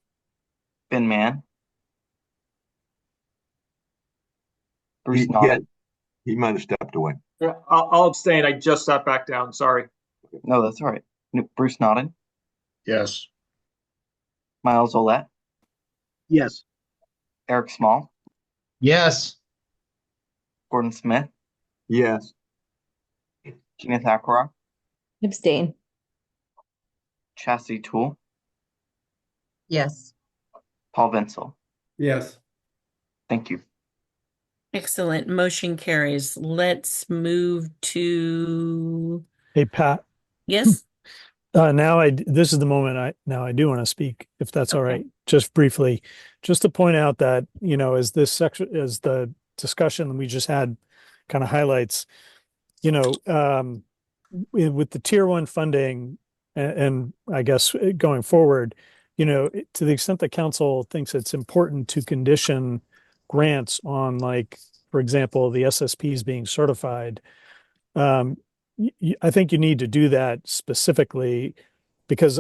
Speaker 14: Ben Mann, Bruce
Speaker 5: He
Speaker 14: Naughton.
Speaker 5: he might have stepped away.
Speaker 9: Yeah, I'll abstain. I just sat back down. Sorry.
Speaker 14: No, that's all right. Bruce Naughton,
Speaker 2: Yes.
Speaker 14: Miles Olette,
Speaker 2: Yes.
Speaker 14: Eric Small,
Speaker 10: Yes.
Speaker 14: Gordon Smith,
Speaker 5: Yes.
Speaker 14: Gina Thackara,
Speaker 18: Abstain.
Speaker 14: Chastity Toole,
Speaker 11: Yes.
Speaker 14: Paul Vinsel.
Speaker 3: Yes.
Speaker 14: Thank you.
Speaker 1: Excellent. Motion carries. Let's move to,
Speaker 13: Hey, Pat,
Speaker 1: yes?
Speaker 13: this is the moment I do want to speak, if that's all
Speaker 1: Okay.
Speaker 13: right, just briefly, just to point out that, as this section, as the discussion we just had kind of highlights, with the tier one funding and I guess going forward, to the extent that council thinks it's important to condition grants on, like, for example, the SSPs being certified, um, I think you need to do that specifically because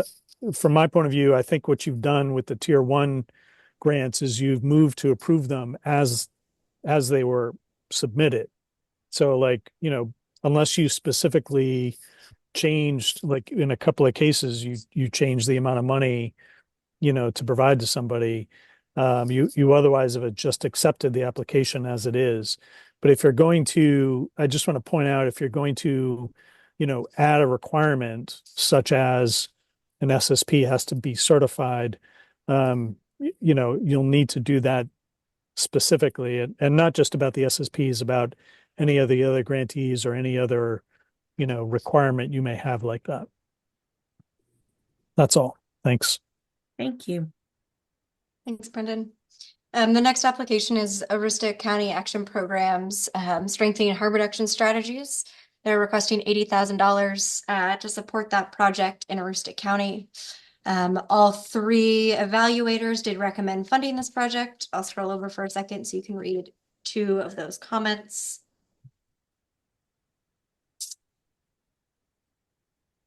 Speaker 13: from my point of view, I think what you've done with the tier one grants is you've moved to approve them as they were submitted. So, like, unless you specifically changed, like in a couple of cases, you changed the amount of money, to provide to somebody. You otherwise have just accepted the application as it is. But if you're going to, I just want to point out, if you're going to, add a requirement such as an SSP has to be certified, you'll need to do that specifically, and not just about the SSPs, about any of the other grantees or any other, requirement you may have like that. That's all. Thanks.
Speaker 1: Thank you.
Speaker 4: Thanks, Brendan. The next application is Aroostook County Action Programs, Strengthening Harm Reduction Strategies. They're requesting $80,000 to support that project in Aroostook County. All three evaluators did recommend funding this project. I'll scroll over for a second so you can read two of those comments.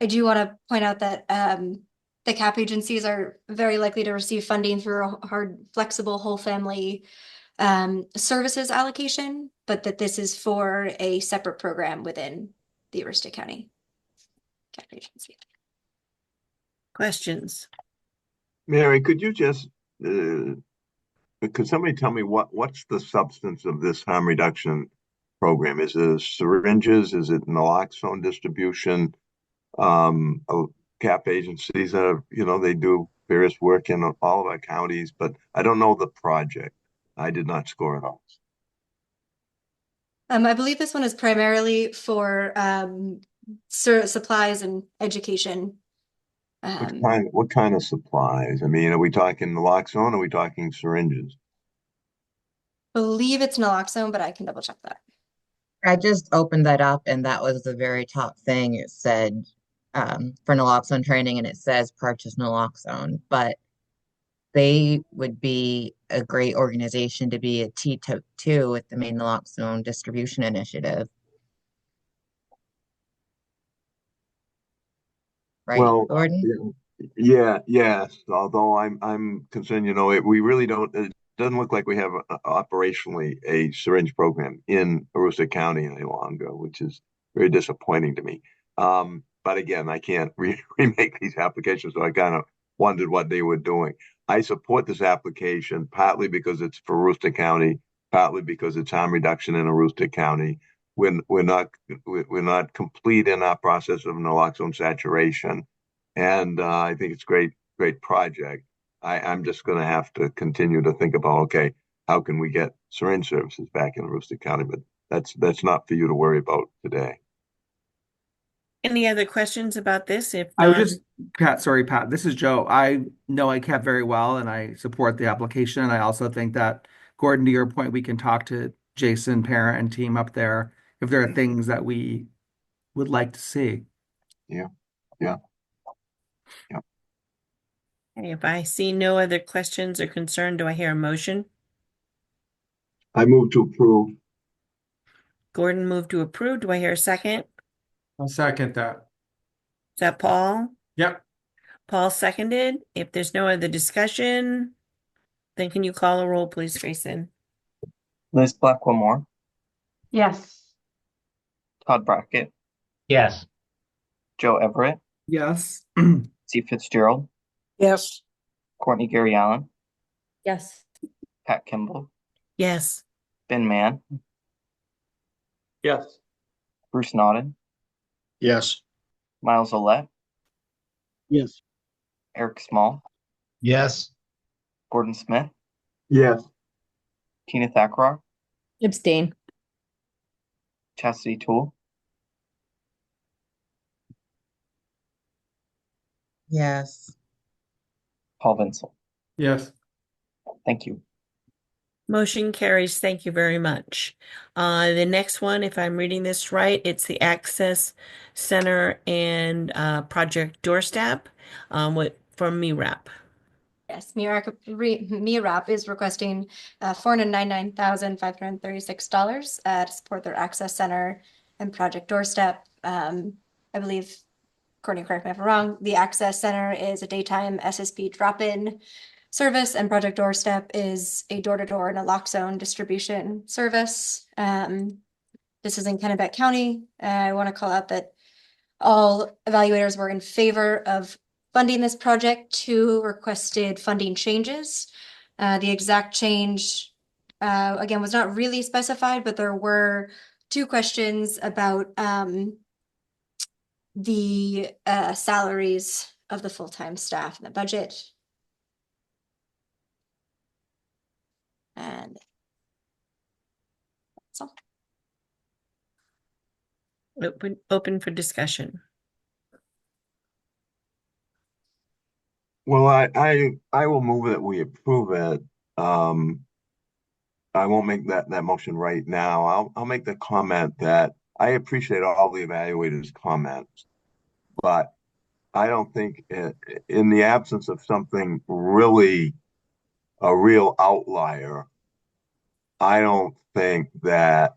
Speaker 4: I do want to point out that the CAP agencies are very likely to receive funding through a hard, flexible, whole family services allocation, but that this is for a separate program within the Aroostook County CAP agency.
Speaker 1: Questions?
Speaker 5: Mary, could you just could somebody tell me what's the substance of this harm reduction program? Is it syringes? Is it naloxone distribution? CAP agencies are, they do various work in all of our counties, but I don't know the project. I did not score it all.
Speaker 4: I believe this one is primarily for supplies and education.
Speaker 5: What kind of supplies? I mean, are we talking naloxone? Or are we talking syringes?
Speaker 4: Believe it's naloxone, but I can double check that.
Speaker 11: I just opened that up and that was the very top thing. It said for naloxone training and it says purchase naloxone, but they would be a great organization to be a T2 with the Maine Naloxone Distribution Initiative. Right,
Speaker 5: Well,
Speaker 11: Gordon?
Speaker 5: yes. Although I'm concerned, we really don't. It doesn't look like we have operationally a syringe program in Aroostook County any longer, which is very disappointing to me. But again, I can't remake these applications, so I kind of wondered what they were doing. I support this application partly because it's for Aroostook County, partly because it's harm reduction in Aroostook County. We're not complete in our process of naloxone saturation, and I think it's great project. I'm just going to have to continue to think about, okay, how can we get syringe services back in Aroostook County? But that's not for you to worry about today.
Speaker 1: Any other questions about this? If
Speaker 6: I would
Speaker 1: not,
Speaker 6: just, Pat, sorry, Pat, this is Joe. I know ICAP very well and I support the application. I also think that, Gordon, to your point, we can talk to Jason, parent, and team up there if there are things that we would like to see.
Speaker 5: Yeah.
Speaker 1: okay, if I see no other questions or concern, do I hear a motion?
Speaker 5: I move to approve.
Speaker 1: Gordon moved to approve. Do I hear a second?
Speaker 3: I'll second that.
Speaker 1: Is that Paul?
Speaker 3: Yep.
Speaker 1: Paul seconded. If there's no other discussion, then can you call a roll, please, Jason?
Speaker 14: Liz Blackwell-Moore,
Speaker 8: Yes.
Speaker 14: Todd Brackett,
Speaker 7: Yes.
Speaker 14: Joe Everett,
Speaker 6: Yes.
Speaker 14: Steve Fitzgerald,
Speaker 15: Yes.
Speaker 14: Courtney Gary Allen,
Speaker 18: Yes.
Speaker 14: Pat Kimball,
Speaker 1: Yes.
Speaker 14: Ben Mann,
Speaker 9: Yes.
Speaker 14: Bruce Naughton,
Speaker 2: Yes.
Speaker 14: Miles Olet,
Speaker 2: Yes.
Speaker 14: Eric Small,
Speaker 10: Yes.
Speaker 14: Gordon Smith,
Speaker 5: Yes.
Speaker 14: Tina Thackrar,
Speaker 18: Abstain.
Speaker 14: Chastity Tool,
Speaker 11: Yes.
Speaker 14: Paul Vincel.
Speaker 3: Yes.
Speaker 14: Thank you.
Speaker 1: Motion carries. Thank you very much. The next one, if I'm reading this right, it's the Access Center and Project Doorstep from MIRAP.
Speaker 4: Yes, MIRAP is requesting $499,536 to support their access center and Project Doorstep. I believe, Courtney, correct me if I'm wrong, the access center is a daytime SSP drop-in service, and Project Doorstep is a door-to-door naloxone distribution service. This is in Kennebec County. I want to call out that all evaluators were in favor of funding this project. Two requested funding changes. The exact change, again, was not really specified, but there were two questions about the salaries of the full-time staff in the budget. And that's all.
Speaker 1: Open for discussion.
Speaker 5: Well, I will move that we approve it. I won't make that motion right now. I'll make the comment that I appreciate all the evaluators' comments, but I don't think in the absence of something really a real outlier, I don't think that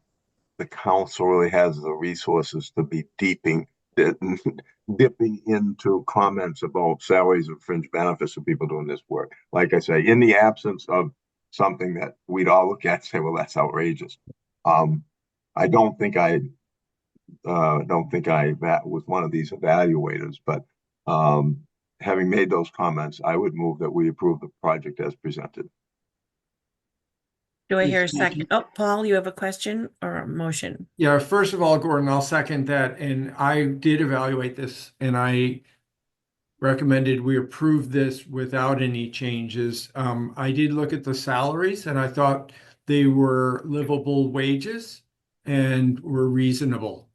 Speaker 5: the council really has the resources to be dipping into comments about salaries and fringe benefits of people doing this work. Like I say, in the absence of something that we'd all look at and say, well, that's outrageous. I don't think I that was one of these evaluators, but having made those comments, I would move that we approve the project as presented.
Speaker 1: Do I hear a second? Oh, Paul, you have a question or a motion?
Speaker 3: Yeah, first of all, Gordon, I'll second that. And I did evaluate this and I recommended we approve this without any changes. I did look at the salaries and I thought they were livable wages and were reasonable.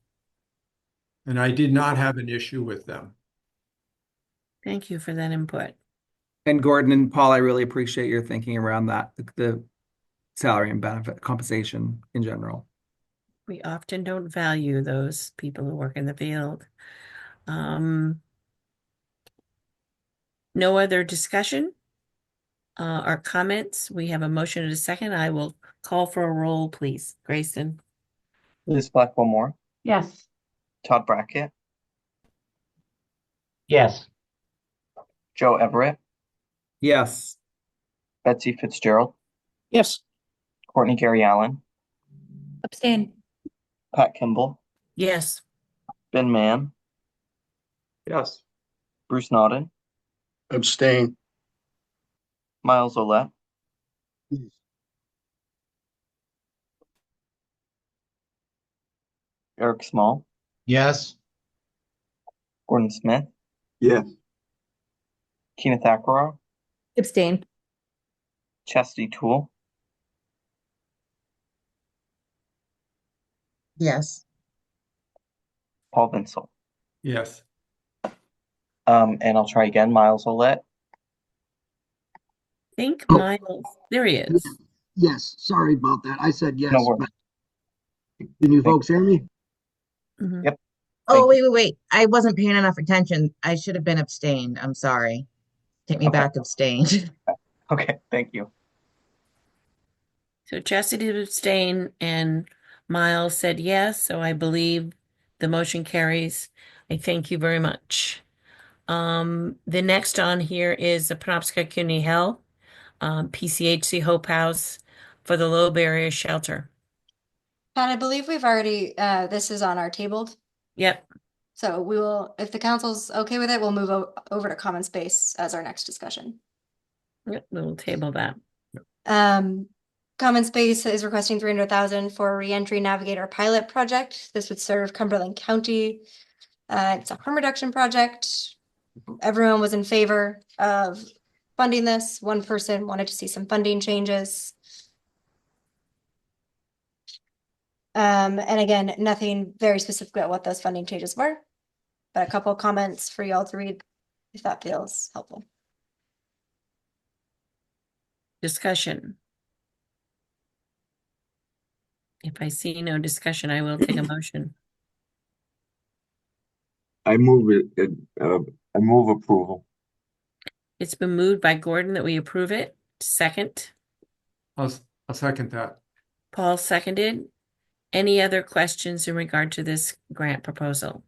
Speaker 3: And I did not have an issue with them.
Speaker 1: Thank you for that input.
Speaker 6: And Gordon and Paul, I really appreciate your thinking around that, the salary and benefit compensation in general.
Speaker 1: We often don't value those people who work in the field. No other discussion or comments? We have a motion and a second. I will call for a roll, please. Grayson.
Speaker 14: Liz Blackwell Moore,
Speaker 8: Yes.
Speaker 14: Todd Brackett,
Speaker 7: Yes.
Speaker 14: Joe Everett,
Speaker 6: Yes.
Speaker 14: Betsy Fitzgerald,
Speaker 15: Yes.
Speaker 14: Courtney Gary Allen,
Speaker 16: Abstain.
Speaker 14: Pat Kimball,
Speaker 1: Yes.
Speaker 14: Ben Mann,
Speaker 9: Yes.
Speaker 14: Bruce Naughton,
Speaker 2: Abstain.
Speaker 14: Miles Olette, Eric Small,
Speaker 10: Yes.
Speaker 14: Gordon Smith,
Speaker 5: Yes.
Speaker 14: Kenneth Thackrow,
Speaker 18: Abstain.
Speaker 14: Chastity Tool,
Speaker 11: Yes.
Speaker 14: Paul Vincel.
Speaker 3: Yes.
Speaker 14: And I'll try again, Miles Olette.
Speaker 1: Think Miles. There he is.
Speaker 2: Yes, sorry about that. I said yes,
Speaker 14: No worries.
Speaker 2: but can you folks hear me?
Speaker 1: Mhm.
Speaker 14: Yep.
Speaker 11: Oh, wait. I wasn't paying enough attention. I should have been abstained. I'm sorry. Take me
Speaker 14: Okay.
Speaker 11: back, abstained.
Speaker 14: Okay, thank you.
Speaker 1: So Chastity abstained and Miles said yes, so I believe the motion carries. I thank you very much. The next on here is the Penobscot Community Health, PCHC Hope House for the low barrier shelter.
Speaker 4: Pat, I believe we've already, this is on our table.
Speaker 1: Yep.
Speaker 4: So we will, if the council's okay with it, we'll move over to common space as our next discussion.
Speaker 1: Yep, we'll table that.
Speaker 4: Common Space is requesting $300,000 for a reentry navigator pilot project. This would serve Cumberland County. It's a harm reduction project. Everyone was in favor of funding this. One person wanted to see some funding changes. And again, nothing very specific about what those funding changes were, but a couple of comments for y'all to read if that feels helpful.
Speaker 1: Discussion. If I see no discussion, I will take a motion.
Speaker 5: I move I move approval.
Speaker 1: It's been moved by Gordon that we approve it. Second,
Speaker 3: I'll second that.
Speaker 1: Paul seconded. Any other questions in regard to this grant proposal?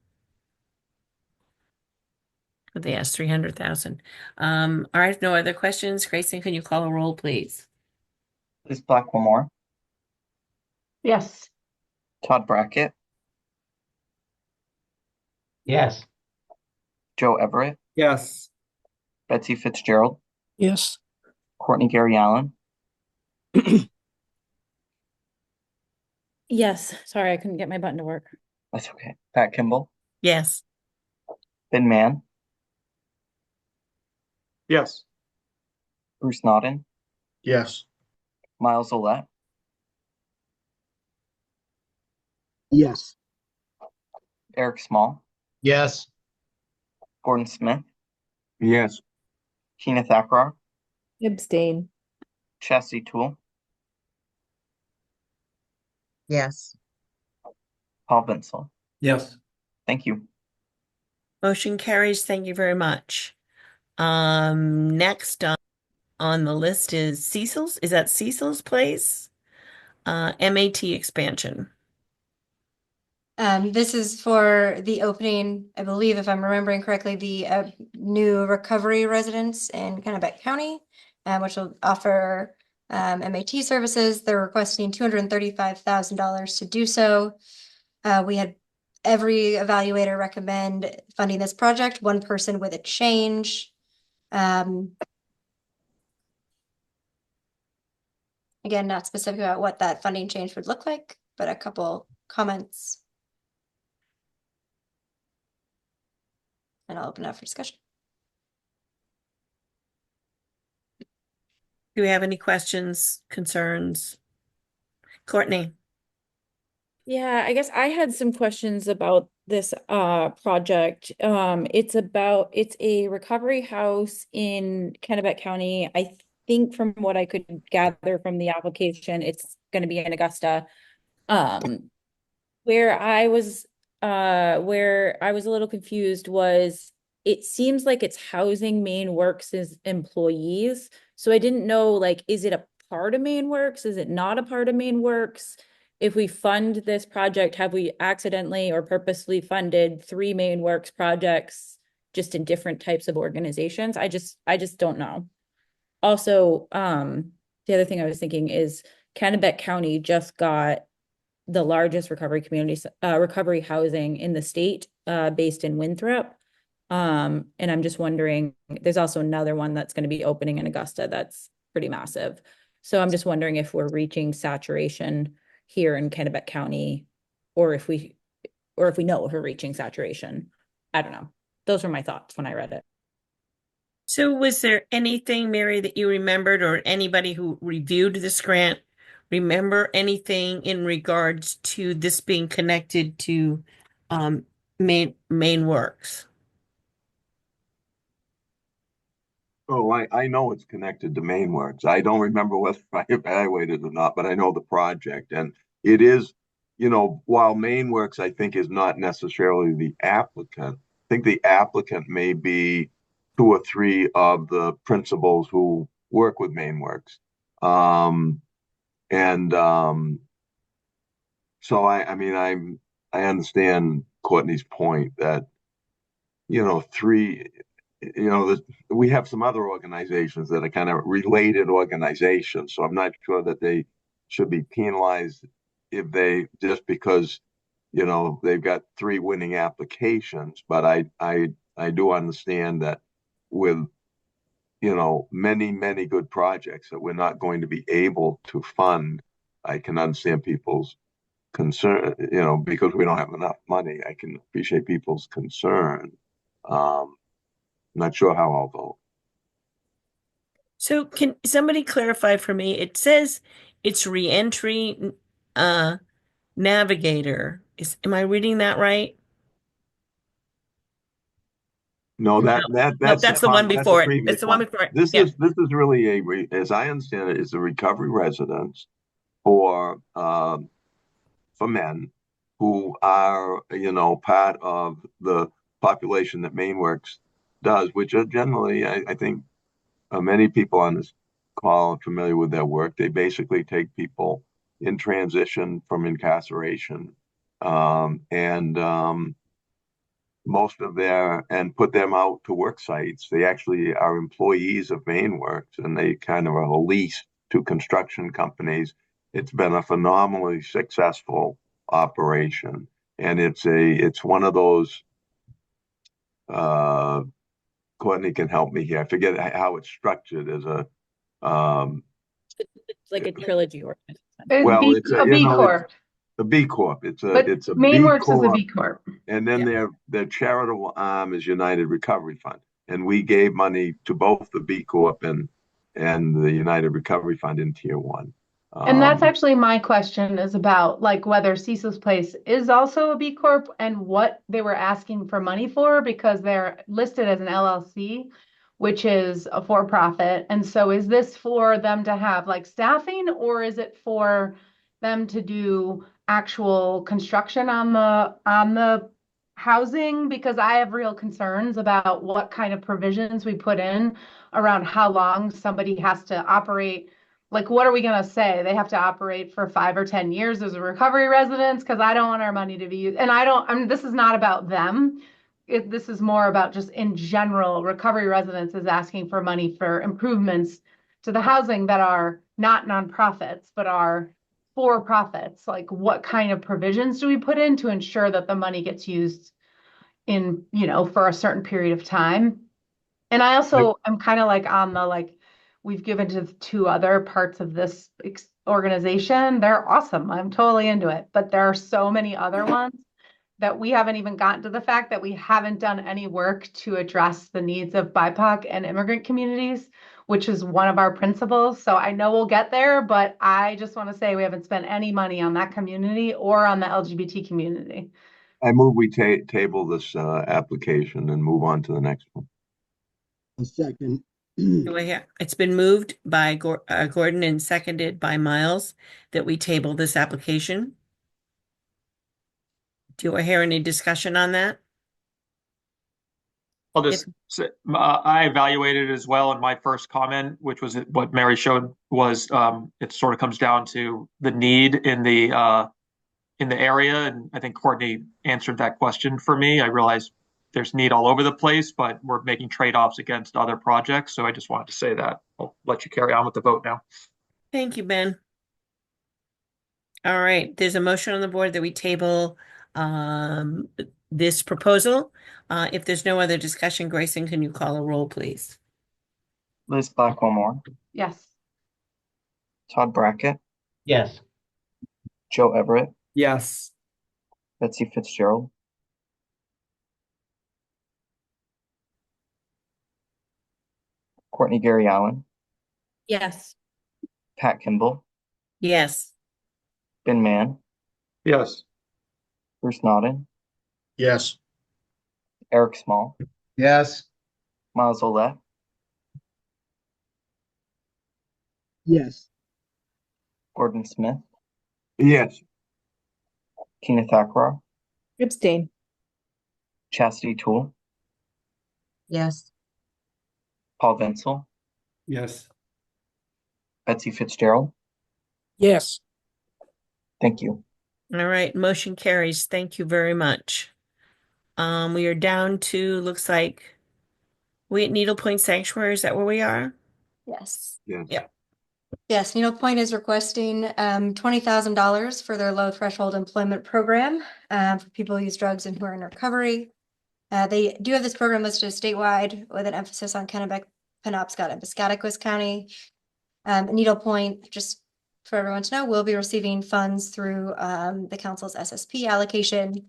Speaker 1: They asked 300,000. All right, no other questions. Grayson, can you call a roll, please?
Speaker 14: Liz Blackwell-Moore,
Speaker 8: Yes.
Speaker 14: Todd Brackett,
Speaker 7: Yes.
Speaker 14: Joe Everett,
Speaker 6: Yes.
Speaker 14: Betsy Fitzgerald,
Speaker 13: Yes.
Speaker 14: Courtney Gary Allen,
Speaker 17: Yes, sorry, I couldn't get my button to work.
Speaker 14: that's okay, Pat Kimball,
Speaker 1: Yes.
Speaker 14: Ben Mann,
Speaker 9: Yes.
Speaker 14: Bruce Naughton,
Speaker 9: Yes.
Speaker 14: Miles Olet,
Speaker 2: Yes.
Speaker 14: Eric Small,
Speaker 10: Yes.
Speaker 14: Gordon Smith,
Speaker 5: Yes.
Speaker 14: Tina Thackrar,
Speaker 18: Abstain.
Speaker 14: Chastity Toole,
Speaker 11: Yes.
Speaker 14: Paul Vinsel.
Speaker 3: Yes.
Speaker 14: Thank you.
Speaker 1: Motion carries. Thank you very much. Next on the list is Cecil's. Is that Cecil's Place? MAT expansion.
Speaker 4: This is for the opening, I believe, if I'm remembering correctly, the new recovery residence in Kennebec County, which will offer MAT services. They're requesting $235,000 to do so. We had every evaluator recommend funding this project, one person with a change. Again, not specific about what that funding change would look like, but a couple comments. And I'll open it up for discussion.
Speaker 1: Do we have any questions, concerns? Courtney?
Speaker 17: Yeah, I guess I had some questions about this project. It's a recovery house in Kennebec County. I think from what I could gather from the application, it's going to be in Augusta. Where I was a little confused was it seems like it's housing Maine Works' employees. So I didn't know, like, is it a part of Maine Works? Is it not a part of Maine Works? If we fund this project, have we accidentally or purposely funded 3 Maine Works projects just in different types of organizations? I just don't know. Also, the other thing I was thinking is Kennebec County just got the largest recovery housing in the state, based in Winthrop. And I'm just wondering, there's also another one that's going to be opening in Augusta that's pretty massive. So I'm just wondering if we're reaching saturation here in Kennebec County, or if we know if we're reaching saturation. I don't know. Those were my thoughts when I read it.
Speaker 1: So was there anything, Mary, that you remembered, or anybody who reviewed this grant remember anything in regards to this being connected to Maine Works?
Speaker 5: Oh, I know it's connected to Maine Works. I don't remember whether I evaluated or not, but I know the project. And it is, while Maine Works, I think, is not necessarily the applicant, I think the applicant may be 2 or 3 of the principals who work with Maine Works. And so I mean, I understand Courtney's point that, we have some other organizations that are kind of related organizations. So I'm not sure that they should be penalized if they just because, they've got 3 winning applications. But I do understand that with, many, many good projects that we're not going to be able to fund. I can understand people's concern, because we don't have enough money. I can appreciate people's concern. Not sure how I'll vote.
Speaker 1: So can somebody clarify for me? It says it's reentry navigator. Am I reading that right?
Speaker 5: No,
Speaker 1: No, nope,
Speaker 5: that's
Speaker 1: that's the one
Speaker 5: that's the
Speaker 1: before it. It's
Speaker 5: previous
Speaker 1: the one
Speaker 5: one.
Speaker 1: before it.
Speaker 5: This
Speaker 1: Yeah.
Speaker 5: is really as I understand it, is a recovery residence for men who are, part of the population that MainWorks does, which are generally, I think, many people on this call are familiar with their work. They basically take people in transition from incarceration, and most of their and put them out to work sites. They actually are employees of MainWorks, and they kind of are leased to construction companies. It's been a phenomenally successful operation, and it's one of those. Uh, Courtney can help me here. I forget how it's structured as a.
Speaker 17: It's like a trilogy organization.
Speaker 5: Well, it's
Speaker 8: A B Corp.
Speaker 5: a B Corp. It's
Speaker 8: But
Speaker 5: a B
Speaker 8: MainWorks is a
Speaker 5: Corp.
Speaker 8: B Corp.
Speaker 5: And then their charitable arm is United Recovery Fund. And we gave money to both the B Corp and the United Recovery Fund in Tier 1.
Speaker 8: And that's actually my question is about like whether Cecil's Place is also a B Corp and what they were asking for money for because they're listed as an LLC, which is a for-profit. And so is this for them to have like staffing or is it for them to do actual construction on the housing? Because I have real concerns about what kind of provisions we put in around how long somebody has to operate. Like, what are we going to say? They have to operate for 5 or 10 years as a recovery residence? Because I don't want our money to be used. And I mean, this is not about them. This is more about just in general, recovery residents is asking for money for improvements to the housing that are not nonprofits, but are for profits. Like, what kind of provisions do we put in to ensure that the money gets used in, for a certain period of time? And I also am kind of like on the like, we've given to 2 other parts of this organization. They're awesome. I'm totally into it. But there are so many other ones that we haven't even gotten to the fact that we haven't done any work to address the needs of BIPOC and immigrant communities, which is one of our principles. So I know we'll get there, but I just want to say we haven't spent any money on that community or on the LGBT community.
Speaker 5: I move we table this application and move on to the next one.
Speaker 2: A second.
Speaker 1: Do I hear? It's been moved by Gordon and seconded by Miles that we table this application. Do I hear any discussion on that?
Speaker 9: I'll just say, I evaluated it as well in my first comment, which was what Mary showed was it sort of comes down to the need in the area, and I think Courtney answered that question for me. I realize there's need all over the place, but we're making trade-offs against other projects. So I just wanted to say that. I'll let you carry on with the vote now.
Speaker 1: Thank you, Ben. All right, there's a motion on the board that we table this proposal. If there's no other discussion, Grayson, can you call a roll, please?
Speaker 14: Liz Blackwell-Moore,
Speaker 8: Yes.
Speaker 14: Todd Brackett,
Speaker 7: Yes.
Speaker 14: Joe Everett,
Speaker 6: Yes.
Speaker 14: Betsy Fitzgerald, Courtney Gary Allen,
Speaker 17: Yes.
Speaker 14: Pat Kimball,
Speaker 1: Yes.
Speaker 14: Ben Mann,
Speaker 9: Yes.
Speaker 14: Bruce Naughton,
Speaker 2: Yes.
Speaker 14: Eric Small,
Speaker 10: Yes.
Speaker 14: Miles Olette,
Speaker 2: Yes.
Speaker 14: Gordon Smith,
Speaker 5: Yes.
Speaker 14: Tina Thackrar,
Speaker 18: Abstain.
Speaker 14: Chastity Toole,
Speaker 11: Yes.
Speaker 14: Paul Vinsel,
Speaker 3: Yes.
Speaker 14: Betsy Fitzgerald.
Speaker 15: Yes.
Speaker 14: Thank you.
Speaker 1: All right, motion carries. Thank you very much. We are down to, looks like we at Needle Point Sanctuary. Is that where we are?
Speaker 4: Yes.
Speaker 5: Yes.
Speaker 1: Yep.
Speaker 4: Yes, Needlepoint is requesting $20,000 for their low threshold employment program for people who use drugs and who are in recovery. They do have this program listed as statewide with an emphasis on Kennebec, Penobscot, and Piscataquis County. Needlepoint, just for everyone to know, will be receiving funds through the council's SSP allocation.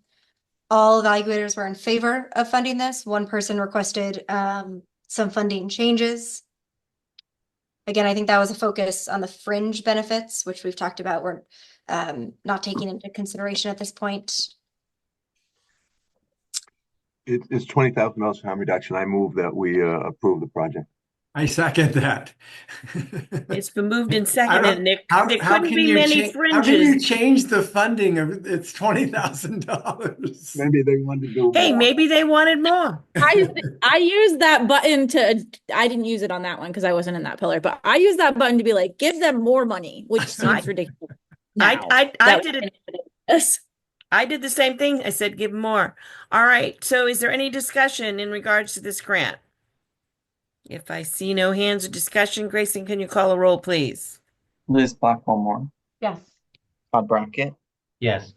Speaker 4: All evaluators were in favor of funding this. One person requested some funding changes. Again, I think that was a focus on the fringe benefits, which we've talked about, where not taking into consideration at this point.
Speaker 5: It's $20,000 harm reduction. I move that we approve the project.
Speaker 3: I second that.
Speaker 1: It's been moved and
Speaker 3: I
Speaker 1: seconded,
Speaker 3: don't,
Speaker 1: and there
Speaker 3: how
Speaker 1: couldn't
Speaker 3: can
Speaker 1: be
Speaker 3: you
Speaker 1: many
Speaker 3: change, how can you
Speaker 1: fringes.
Speaker 3: change the funding of it's $20,000?
Speaker 5: Maybe they wanted to do
Speaker 1: Hey,
Speaker 5: more.
Speaker 1: maybe they wanted more.
Speaker 17: I used that button to, I didn't use it on that one because I wasn't in that pillar, but I used that button to be like, give them more money, which seems ridiculous now.
Speaker 1: I did it. I did the same thing. I said, give more. All right. So is there any discussion in regards to this grant? If I see no hands or discussion, Grayson, can you call a roll, please?
Speaker 14: Liz Blackwell-Moore,
Speaker 8: Yes.
Speaker 14: Todd Brackett,
Speaker 7: Yes.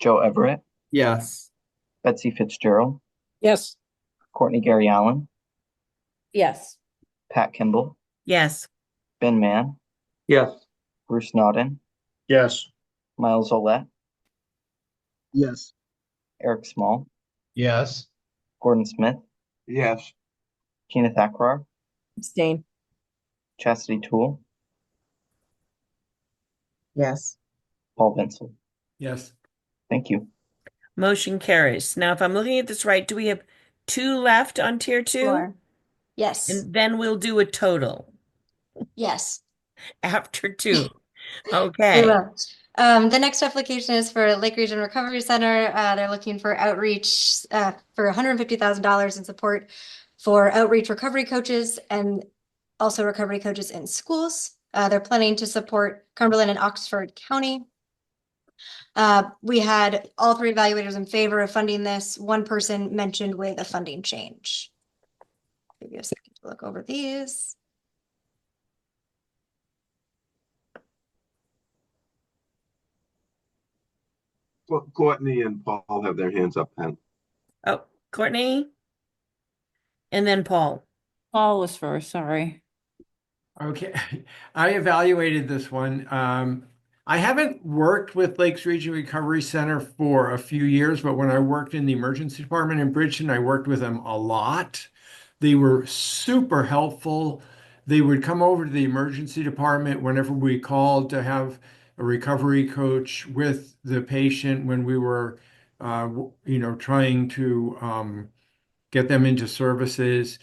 Speaker 14: Joe Everett,
Speaker 6: Yes.
Speaker 14: Betsy Fitzgerald,
Speaker 15: Yes.
Speaker 14: Courtney Gary Allen,
Speaker 17: Yes.
Speaker 14: Pat Kimball,
Speaker 1: Yes.
Speaker 14: Ben Mann,
Speaker 9: Yes.
Speaker 14: Bruce Naughton,
Speaker 9: Yes.
Speaker 14: Miles Olet,
Speaker 2: Yes.
Speaker 14: Eric Small,
Speaker 10: Yes.
Speaker 14: Gordon Smith,
Speaker 5: Yes.
Speaker 14: Tina Thackrar,
Speaker 18: Abstain.
Speaker 14: Chastity Toole,
Speaker 11: Yes.
Speaker 14: Paul Vincent.
Speaker 3: Yes.
Speaker 14: Thank you.
Speaker 1: Motion carries. Now, if I'm looking at this right, do we have 2 left on tier 2?
Speaker 4: Sure. Yes.
Speaker 1: And then we'll do a total
Speaker 4: Yes.
Speaker 1: after 2.
Speaker 4: We
Speaker 1: Okay.
Speaker 4: will. The next application is for Lake Region Recovery Center. They're looking for outreach for $150,000 in support for outreach recovery coaches and also recovery coaches in schools. They're planning to support Cumberland and Oxford County. We had all 3 evaluators in favor of funding this. One person mentioned with a funding change. Give you a second to look over these.
Speaker 5: Well, Courtney and Paul have their hands up, Pen.
Speaker 1: Oh, Courtney. And then Paul.
Speaker 17: Paul was first, sorry.
Speaker 3: Okay, I evaluated this one. I haven't worked with Lakes Region Recovery Center for a few years, but when I worked in the emergency department in Bridgeton, I worked with them a lot. They were super helpful. They would come over to the emergency department whenever we called to have a recovery coach with the patient when we were, trying to get them into services.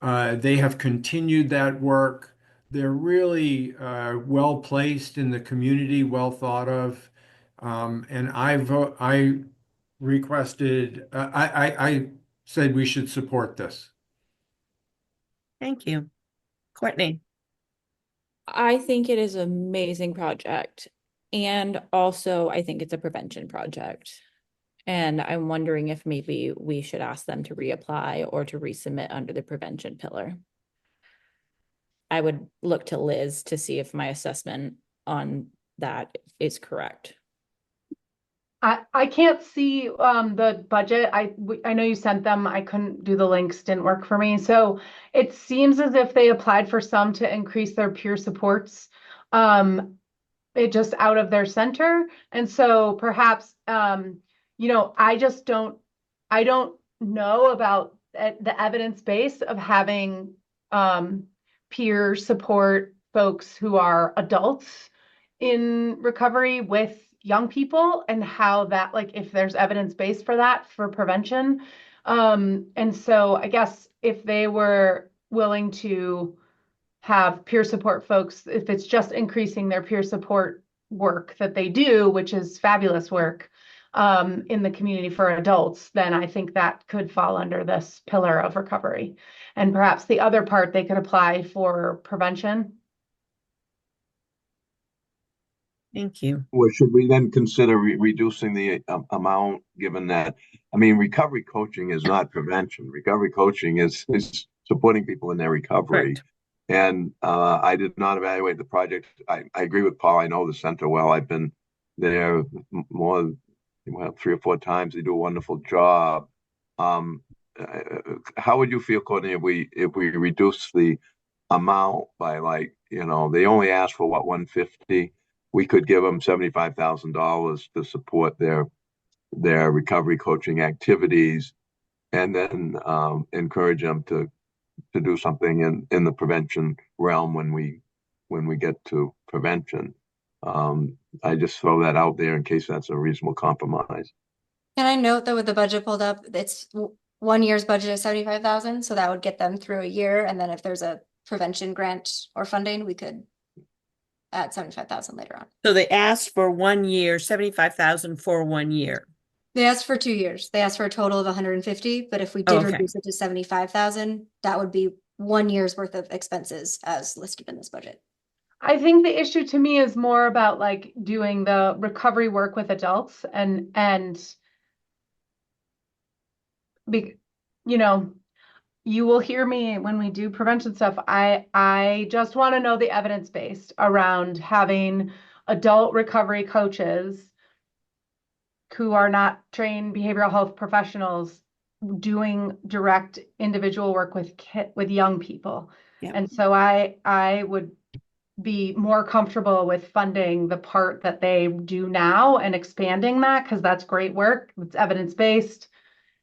Speaker 3: They have continued that work. They're really well placed in the community, well thought of. And I requested, I said we should support this.
Speaker 1: Thank you. Courtney.
Speaker 17: I think it is an amazing project. And also, I think it's a prevention project. And I'm wondering if maybe we should ask them to reapply or to resubmit under the prevention pillar. I would look to Liz to see if my assessment on that is correct.
Speaker 8: I can't see the budget. I know you sent them. I couldn't do the links, didn't work for me. So it seems as if they applied for some to increase their peer supports. It just out of their center. And so perhaps I don't know about the evidence base of having peer support folks who are adults in recovery with young people and how that, like, if there's evidence base for that for prevention. And so I guess if they were willing to have peer support folks, if it's just increasing their peer support work that they do, which is fabulous work in the community for adults, then I think that could fall under this pillar of recovery. And perhaps the other part they could apply for prevention.
Speaker 1: Thank you.
Speaker 5: Well, should we then consider reducing the amount, given that, I mean, recovery coaching is not prevention. Recovery coaching is supporting people in their recovery.
Speaker 1: Correct.
Speaker 5: And I did not evaluate the project. I agree with Paul. I know the center well. I've been there more, 3 or 4 times. They do a wonderful job. How would you feel, Courtney, if we reduce the amount by, like, they only asked for what, 150? We could give them $75,000 to support their recovery coaching activities, and then encourage them to do something in the prevention realm when we get to prevention. I just throw that out there in case that's a reasonable compromise.
Speaker 4: Can I note that with the budget pulled up, it's 1 year's budget is 75,000, so that would get them through a year, and then if there's a prevention grant or funding, we could add 75,000 later on.
Speaker 1: So they asked for 1 year, 75,000 for 1 year.
Speaker 4: They asked for 2 years. They asked for a total of 150, but if we
Speaker 1: Oh,
Speaker 4: did
Speaker 1: okay.
Speaker 4: reduce it to 75,000, that would be 1 year's worth of expenses as listed in this budget.
Speaker 8: I think the issue to me is more about like doing the recovery work with adults and be, you know, you will hear me when we do prevention stuff. I just want to know the evidence based around having adult recovery coaches who are not trained behavioral health professionals doing direct individual work with young people.
Speaker 1: Yep.
Speaker 8: And so I would be more comfortable with funding the part that they do now and expanding that because that's great work. It's evidence-based.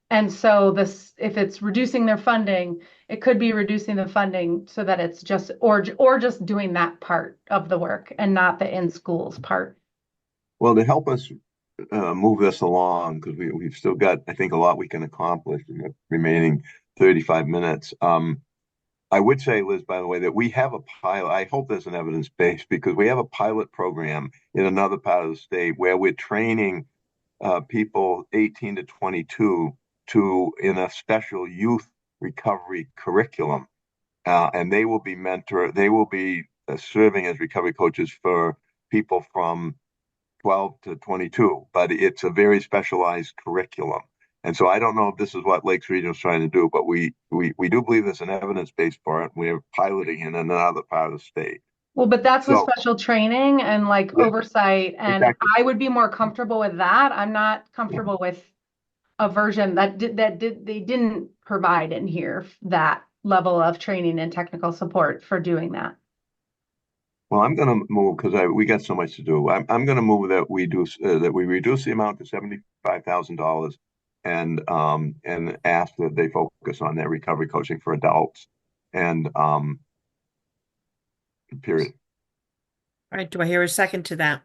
Speaker 8: And so this, if it's reducing their funding, it could be reducing the funding so that it's just, or just doing that part of the work and not the in schools part.
Speaker 5: Well, to help us move this along, because we've still got, I think, a lot we can accomplish in the remaining 35 minutes. I would say, Liz, by the way, that we have a pilot. I hope there's an evidence base because we have a pilot program in another part of the state where we're training people 18 to 22 in a special youth recovery curriculum. And they will be serving as recovery coaches for people from 12 to 22, but it's a very specialized curriculum. And so I don't know if this is what Lakes Regional is trying to do, but we do believe there's an evidence base for it. We're piloting in another part of the state.
Speaker 8: Well, but that's with
Speaker 5: So-
Speaker 8: special training and like
Speaker 5: Yeah,
Speaker 8: oversight, and
Speaker 5: exactly.
Speaker 8: I would be more comfortable with that. I'm not comfortable with a version that they didn't provide in here that level of training and technical support for doing that.
Speaker 5: Well, I'm going to move because we got so much to do. I'm going to move that we reduce the amount to $75,000 and ask that they focus on their recovery coaching for adults and period.
Speaker 1: All right, do I hear a second to that?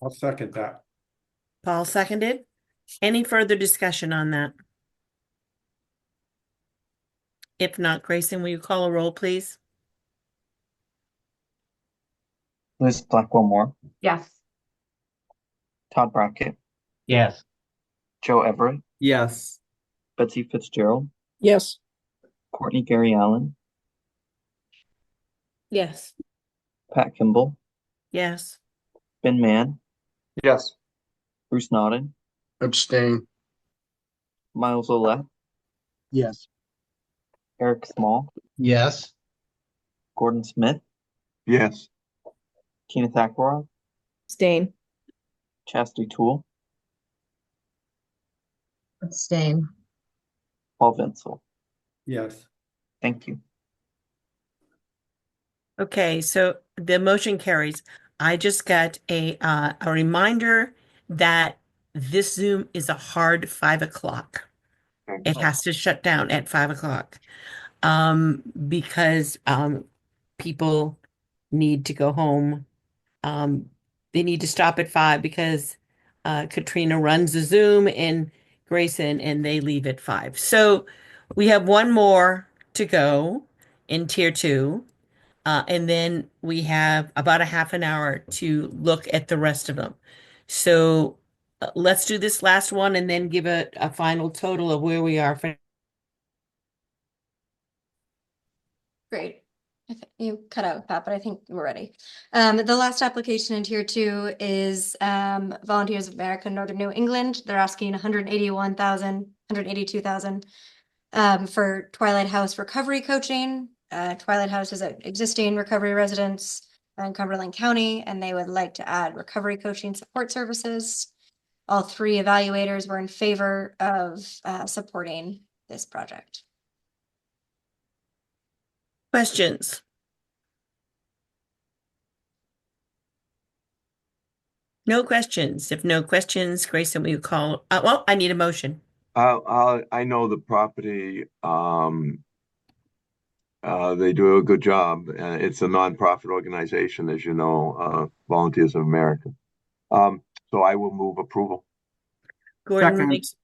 Speaker 3: I'll second that.
Speaker 1: Paul seconded. Any further discussion on that? If not, Grayson, will you call a roll, please?
Speaker 14: Liz Blackwell-Moore,
Speaker 8: Yes.
Speaker 14: Todd Brockett,
Speaker 7: Yes.
Speaker 14: Joe Everett,
Speaker 6: Yes.
Speaker 14: Betsy Fitzgerald,
Speaker 15: Yes.
Speaker 14: Courtney Gary Allen,
Speaker 17: Yes.
Speaker 14: Pat Kimball,
Speaker 1: Yes.
Speaker 14: Ben Mann,
Speaker 9: Yes.
Speaker 14: Bruce Naughton,
Speaker 2: Abstain.
Speaker 14: Miles Olette,
Speaker 2: Yes.
Speaker 14: Eric Small,
Speaker 10: Yes.
Speaker 14: Gordon Smith,
Speaker 5: Yes.
Speaker 14: Tina Thackroy,
Speaker 18: Abstain.
Speaker 14: Chastity Toole,
Speaker 11: Abstain.
Speaker 14: Paul Vinsel.
Speaker 3: Yes.
Speaker 14: Thank you.
Speaker 1: Okay, so the motion carries. I just got a reminder that this Zoom is a hard 5 o'clock. It has to shut down at 5 o'clock. Because people need to go home. They need to stop at 5 because Katrina runs the Zoom and Grayson and they leave at 5. So we have one more to go in tier 2. And then we have about a half an hour to look at the rest of them. So let's do this last one and then give a final total of where we are for.
Speaker 4: Great. You cut out, Pat, but I think we're ready. The last application in tier 2 is Volunteers of America, Northern New England. They're asking 182,000 for Twilight House recovery coaching. Twilight House is an existing recovery residence in Cumberland County, and they would like to add recovery coaching support services. All 3 evaluators were in favor of supporting this project.
Speaker 1: Questions? No questions. If no questions, Grayson, will you call? Well, I need a motion.
Speaker 5: I know the property. They do a good job. It's a nonprofit organization, as you know, Volunteers of America. So I will move approval.
Speaker 1: Gordon
Speaker 6: Second.
Speaker 1: makes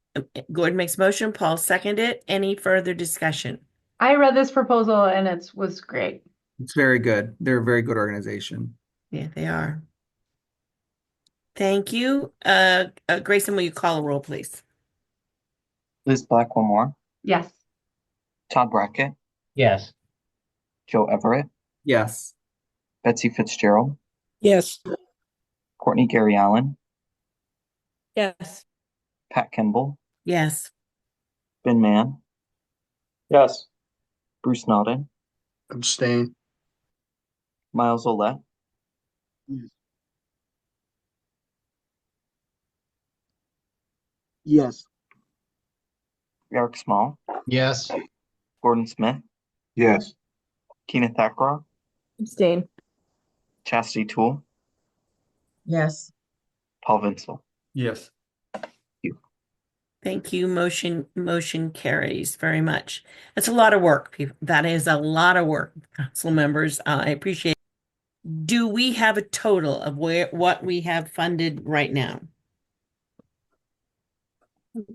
Speaker 1: Gordon makes motion, Paul seconded it. Any further discussion?
Speaker 8: I read this proposal and it was great.
Speaker 6: It's very good. They're a very good organization.
Speaker 1: Yeah, they are. Thank you. Grayson, will you call a roll, please?
Speaker 14: Liz Black, one more.
Speaker 8: Yes.
Speaker 14: Todd Brackett,
Speaker 7: Yes.
Speaker 14: Joe Everett,
Speaker 6: Yes.
Speaker 14: Betsy Fitzgerald,
Speaker 15: Yes.
Speaker 14: Courtney Gary Allen,
Speaker 17: Yes.
Speaker 14: Pat Kimball,
Speaker 1: Yes.
Speaker 14: Ben Mann,
Speaker 9: Yes.
Speaker 14: Bruce Naughton,
Speaker 2: Abstain.
Speaker 14: Miles Olette,
Speaker 2: Yes.
Speaker 14: Eric Small,
Speaker 10: Yes.
Speaker 14: Gordon Smith,
Speaker 5: Yes.
Speaker 14: Keena Thackra,
Speaker 18: Abstain.
Speaker 14: Chastity Toole,
Speaker 11: Yes.
Speaker 14: Paul Vinsel.
Speaker 3: Yes.
Speaker 1: Thank you. Motion carries very much. That's a lot of work, people. That is a lot of work, council members. I appreciate it. Do we have a total of what we have funded right now?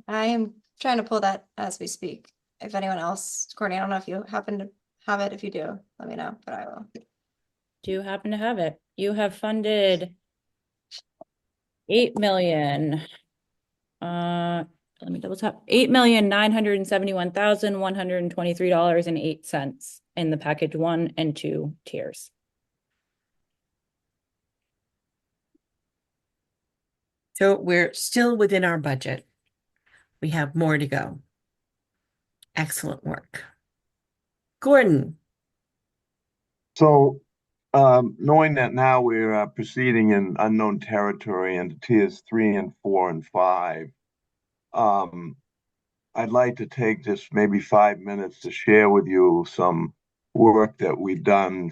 Speaker 4: I am trying to pull that as we speak. If anyone else, Courtney, I don't know if you happen to have it. If you do, let me know, but I will.
Speaker 17: Do you happen to have it? You have funded 8 million. Let me double check. $8,971,123.08 in the package 1 and 2 tiers.
Speaker 1: So we're still within our budget. We have more to go. Excellent work. Gordon.
Speaker 5: So, knowing that now we're proceeding in unknown territory into tiers 3 and 4 and 5, I'd like to take just maybe 5 minutes to share with you some work that we've done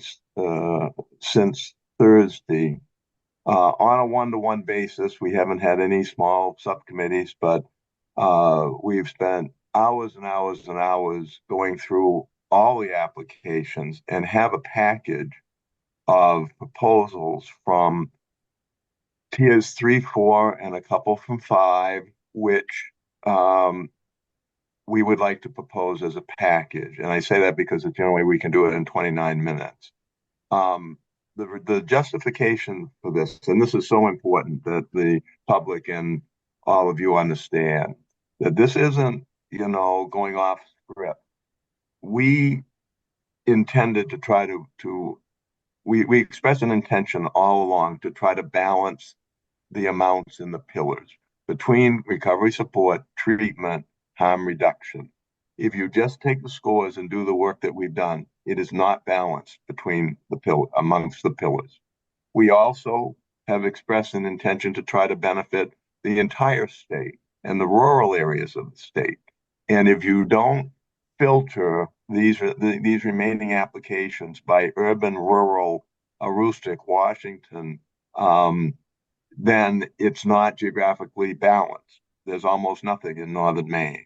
Speaker 5: since Thursday. On a one-to-one basis, we haven't had any small subcommittees, but we've spent hours and hours and hours going through all the applications and have a package of proposals from tiers 3, 4, and a couple from 5, which we would like to propose as a package. And I say that because it's the only way we can do it in 29 minutes. The justification for this, and this is so important that the public and all of you understand, that this isn't, going off script. We intended to try we expressed an intention all along to try to balance the amounts in the pillars between recovery support, treatment, harm reduction. If you just take the scores and do the work that we've done, it is not balanced amongst the pillars. We also have expressed an intention to try to benefit the entire state and the rural areas of the state. And if you don't filter these remaining applications by urban, rural, Aroostook, Washington, then it's not geographically balanced. There's almost nothing in northern Maine.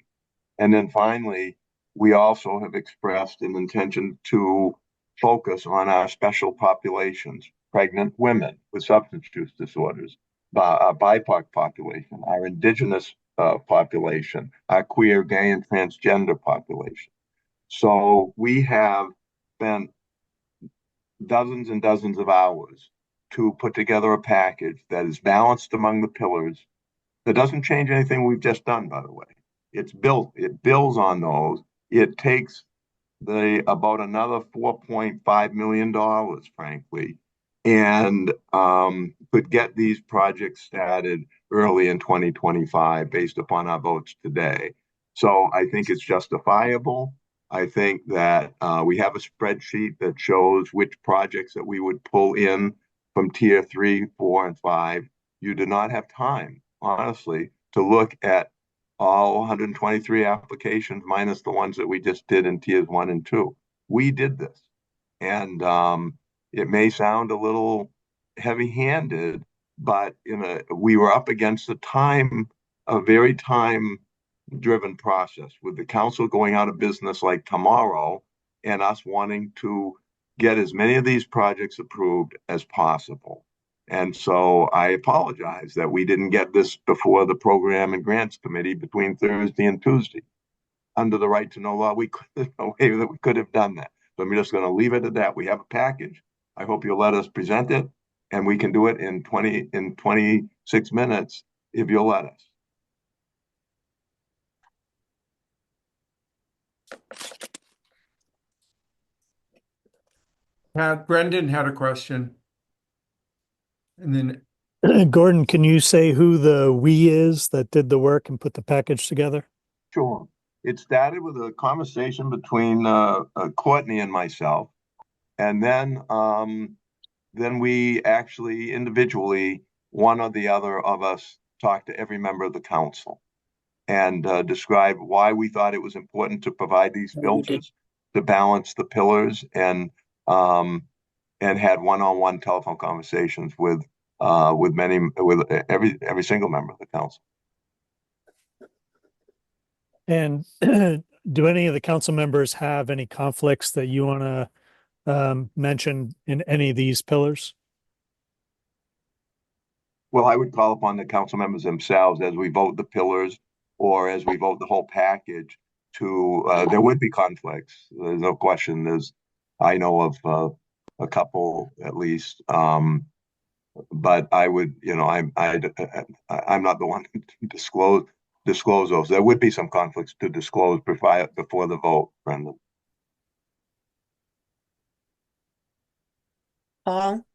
Speaker 5: And then finally, we also have expressed an intention to focus on our special populations, pregnant women with substance use disorders, our BIPOC population, our indigenous population, our queer, gay, and transgender population. So we have spent dozens and dozens of hours to put together a package that is balanced among the pillars, that doesn't change anything we've just done, by the way. It builds on those. It takes about another $4.5 million, frankly, and could get these projects started early in 2025 based upon our votes today. So I think it's justifiable. I think that we have a spreadsheet that shows which projects that we would pull in from tier 3, 4, and 5. You do not have time, honestly, to look at all 123 applications minus the ones that we just did in tiers 1 and 2. We did this. And it may sound a little heavy-handed, but we were up against a very time-driven process with the council going out of business like tomorrow and us wanting to get as many of these projects approved as possible. And so I apologize that we didn't get this before the Program and Grants Committee between Thursday and Tuesday. Under the right to know law, there's no way that we could have done that. So I'm just going to leave it at that. We have a package. I hope you'll let us present it, and we can do it in 26 minutes if you'll let us.
Speaker 3: Brendan had a question. And then
Speaker 13: Gordon, can you say who the we is that did the work and put the package together?
Speaker 5: Sure. It started with a conversation between Courtney and myself, and then we actually individually, one or the other of us, talked to every member of the council and described why we thought it was important to provide these filters to balance the pillars, and had one-on-one telephone conversations with every single member of the council.
Speaker 13: And do any of the council members have any conflicts that you want to mention in any of these pillars?
Speaker 5: Well, I would call upon the council members themselves as we vote the pillars or as we vote the whole package to, there would be conflicts. There's no question. I know of a couple at least. But I would, I'm not the one to disclose those. There would be some conflicts to disclose before the vote, Brendan.
Speaker 1: Paul?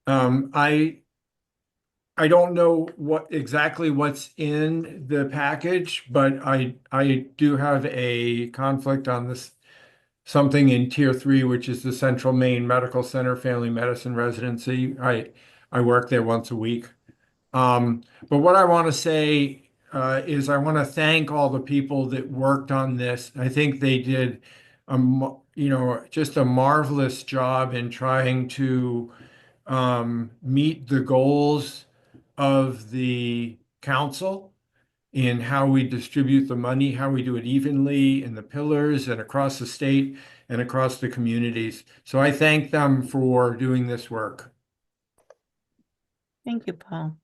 Speaker 3: I don't know exactly what's in the package, but I do have a conflict on this, something in Tier 3, which is the Central Maine Medical Center Family Medicine Residency. I work there once a week. But what I want to say is I want to thank all the people that worked on this. I think they did just a marvelous job in trying to meet the goals of the council in how we distribute the money, how we do it evenly in the pillars and across the state and across the communities. So I thank them for doing this work.
Speaker 1: Thank you, Paul.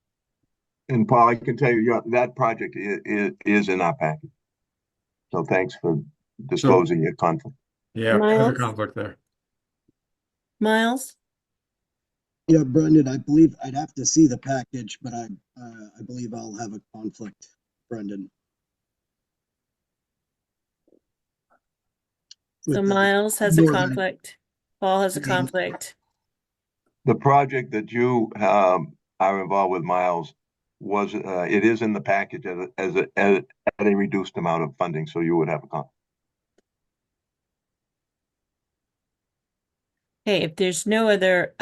Speaker 5: And Paul, I can tell you, that project is in our package. So thanks for disclosing your conflict.
Speaker 3: Yeah, there's a conflict there.
Speaker 1: Miles?
Speaker 2: Yeah, Brendan, I believe I'd have to see the package, but I believe I'll have a conflict, Brendan.
Speaker 1: So Miles has a conflict. Paul has a conflict.
Speaker 5: The project that you are involved with, Miles, it is in the package at a reduced amount of funding, so you would have a conflict.
Speaker 1: Hey, if there's no other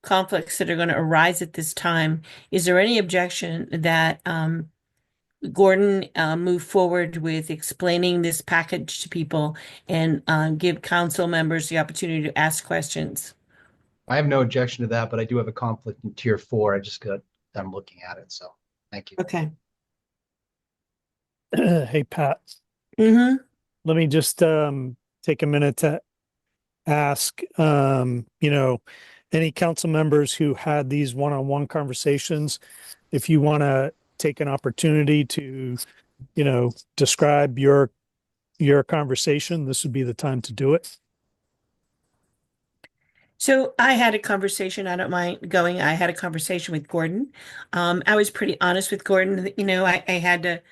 Speaker 1: conflicts that are going to arise at this time, is there any objection that Gordon move forward with explaining this package to people and give council members the opportunity to ask questions?
Speaker 10: I have no objection to that, but I do have a conflict in Tier 4. I just got done looking at it, so thank you.
Speaker 1: Okay.
Speaker 13: Hey, Pat.
Speaker 1: Mm-hmm.
Speaker 13: Let me just take a minute to ask, any council members who had these one-on-one conversations, if you want to take an opportunity to, describe your conversation, this would be the time to do it.
Speaker 1: So I had a conversation. I don't mind going. I had a conversation with Gordon. I was pretty honest with Gordon. I had to,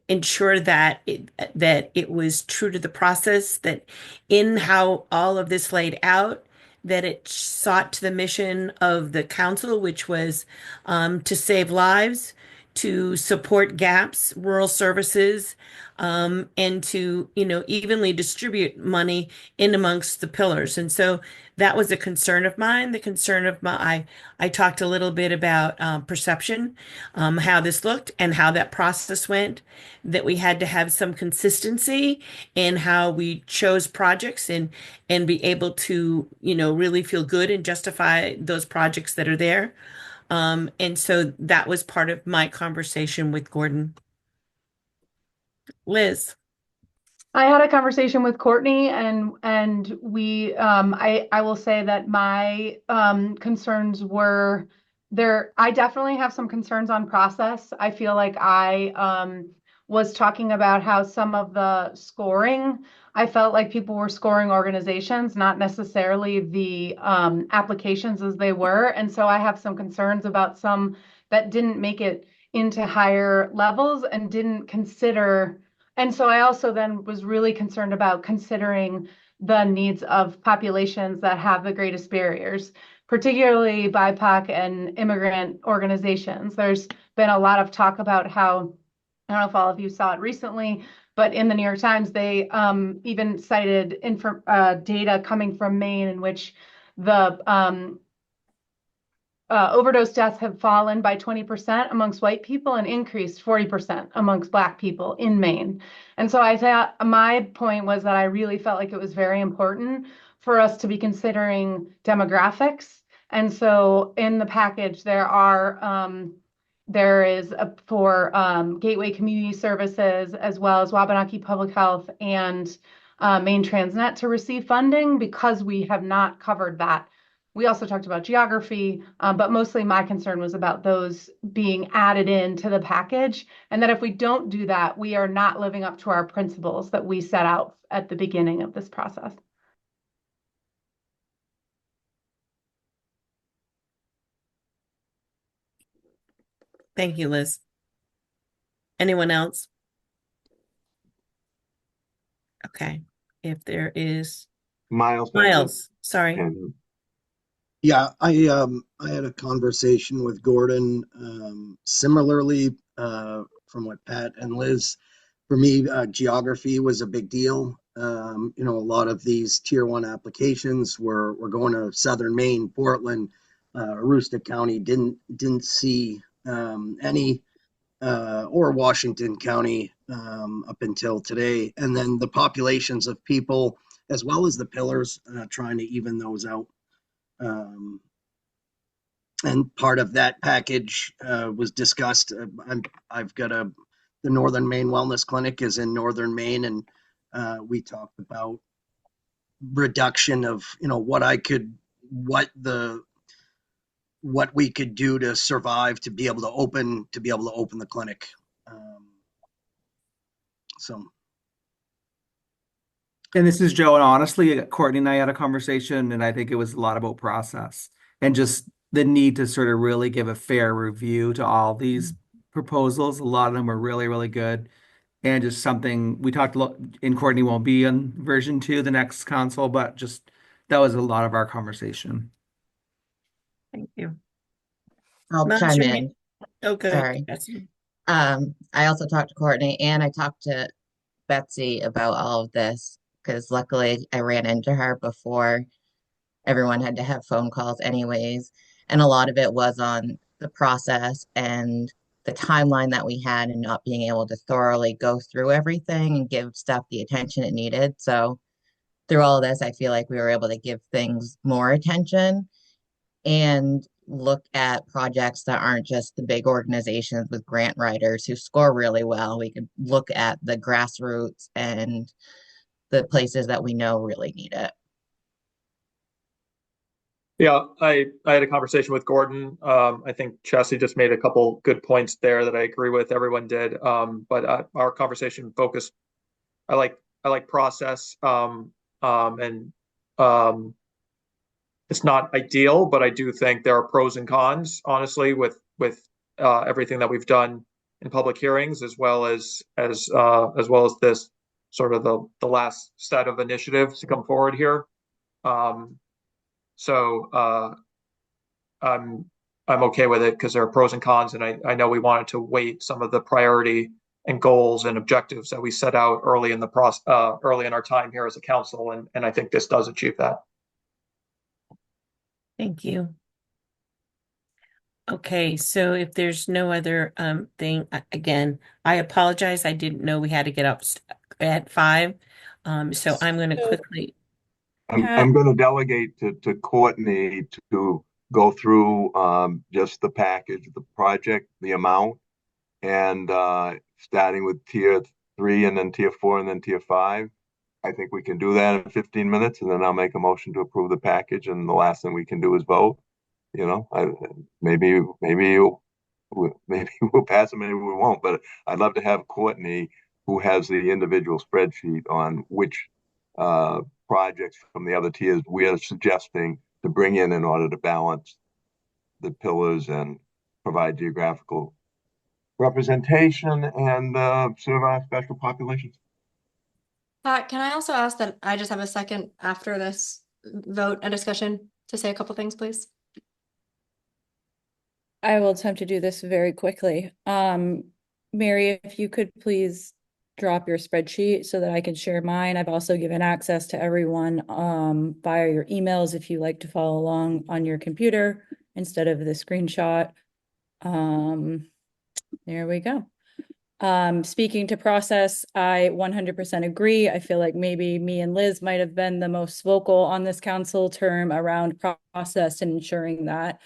Speaker 1: ensure that it was true to the process, that in how all of this laid out, that it sought to the mission of the council, which was to save lives, to support gaps, rural services, and to, evenly distribute money in amongst the pillars. And so that was a concern of mine. The concern of I talked a little bit about perception, how this looked and how that process went, that we had to have some consistency in how we chose projects and be able to, really feel good and justify those projects that are there. And so that was part of my conversation with Gordon. Liz.
Speaker 8: I had a conversation with Courtney and we I will say that my concerns were there. I definitely have some concerns on process. I feel like I was talking about how some of the scoring, I felt like people were scoring organizations, not necessarily the applications as they were. And so I have some concerns about some that didn't make it into higher levels and didn't consider. And so I also then was really concerned about considering the needs of populations that have the greatest barriers, particularly BIPOC and immigrant organizations. There's been a lot of talk about how, I don't know if all of you saw it recently, but in the New York Times, they even cited data coming from Maine in which the overdose deaths have fallen by 20% amongst white people and increased 40% amongst Black people in Maine. And so I thought my point was that I really felt like it was very important for us to be considering demographics. And so in the package, there is for Gateway Community Services as well as Wabanaki Public Health and Maine Transnet to receive funding because we have not covered that. We also talked about geography, but mostly my concern was about those being added into the package. And that if we don't do that, we are not living up to our principles that we set out at the beginning of this process.
Speaker 1: Thank you, Liz. Anyone else? Okay. If there is Miles, sorry.
Speaker 2: Yeah, I had a conversation with Gordon similarly from what Pat and Liz. For me, geography was a big deal. A lot of these tier one applications were going to southern Maine, Portland, Aroostook County. Didn't see any or Washington County up until today, and then the populations of people as well as the pillars, trying to even those out. And part of that package was discussed. I've got the Northern Maine Wellness Clinic is in Northern Maine, and we talked about reduction of what we could do to survive to be able to open the clinic. So.
Speaker 6: And this is Joe, and honestly, Courtney and I had a conversation, and I think it was a lot about process and just the need to sort of really give a fair review to all these proposals. A lot of them were really, really good. And just something we talked a lot, and Courtney won't be in version 2, the next console, but just that was a lot of our conversation.
Speaker 1: Thank you.
Speaker 11: I'll chime in.
Speaker 1: Oh, good.
Speaker 11: Sorry. I also talked to Courtney and I talked to Betsy about all of this because luckily I ran into her before everyone had to have phone calls anyways. And a lot of it was on the process and the timeline that we had and not being able to thoroughly go through everything and give stuff the attention it needed. So through all of this, I feel like we were able to give things more attention and look at projects that aren't just the big organizations with grant writers who score really well. We could look at the grassroots and the places that we know really need it.
Speaker 9: Yeah, I had a conversation with Gordon. I think Chelsea just made a couple good points there that I agree with. Everyone did. But our conversation focused. I like process. And it's not ideal, but I do think there are pros and cons, honestly, with everything that we've done in public hearings, as well as this sort of the last set of initiatives to come forward here. So I'm okay with it because there are pros and cons, and I know we wanted to weight some of the priority and goals and objectives that we set out early in our time here as a council, and I think this does achieve that.
Speaker 1: Thank you. Okay, so if there's no other thing, again, I apologize. I didn't know we had to get up at 5. So I'm going to quickly.
Speaker 5: I'm going to delegate to Courtney to go through just the package, the project, the amount, and starting with tier 3 and then tier 4 and then tier 5. I think we can do that in 15 minutes, and then I'll make a motion to approve the package, and the last thing we can do is vote. You know, maybe we'll pass it, maybe we won't, but I'd love to have Courtney, who has the individual spreadsheet on which projects from the other tiers we are suggesting to bring in order to balance the pillars and provide geographical representation and serve our special populations.
Speaker 4: Can I also ask that I just have a second after this vote and discussion to say a couple things, please?
Speaker 17: I will attempt to do this very quickly. Mary, if you could please drop your spreadsheet so that I can share mine. I've also given access to everyone via your emails if you like to follow along on your computer instead of the screenshot. There we go. Speaking to process, I 100% agree. I feel like maybe me and Liz might have been the most vocal on this council term around process and ensuring that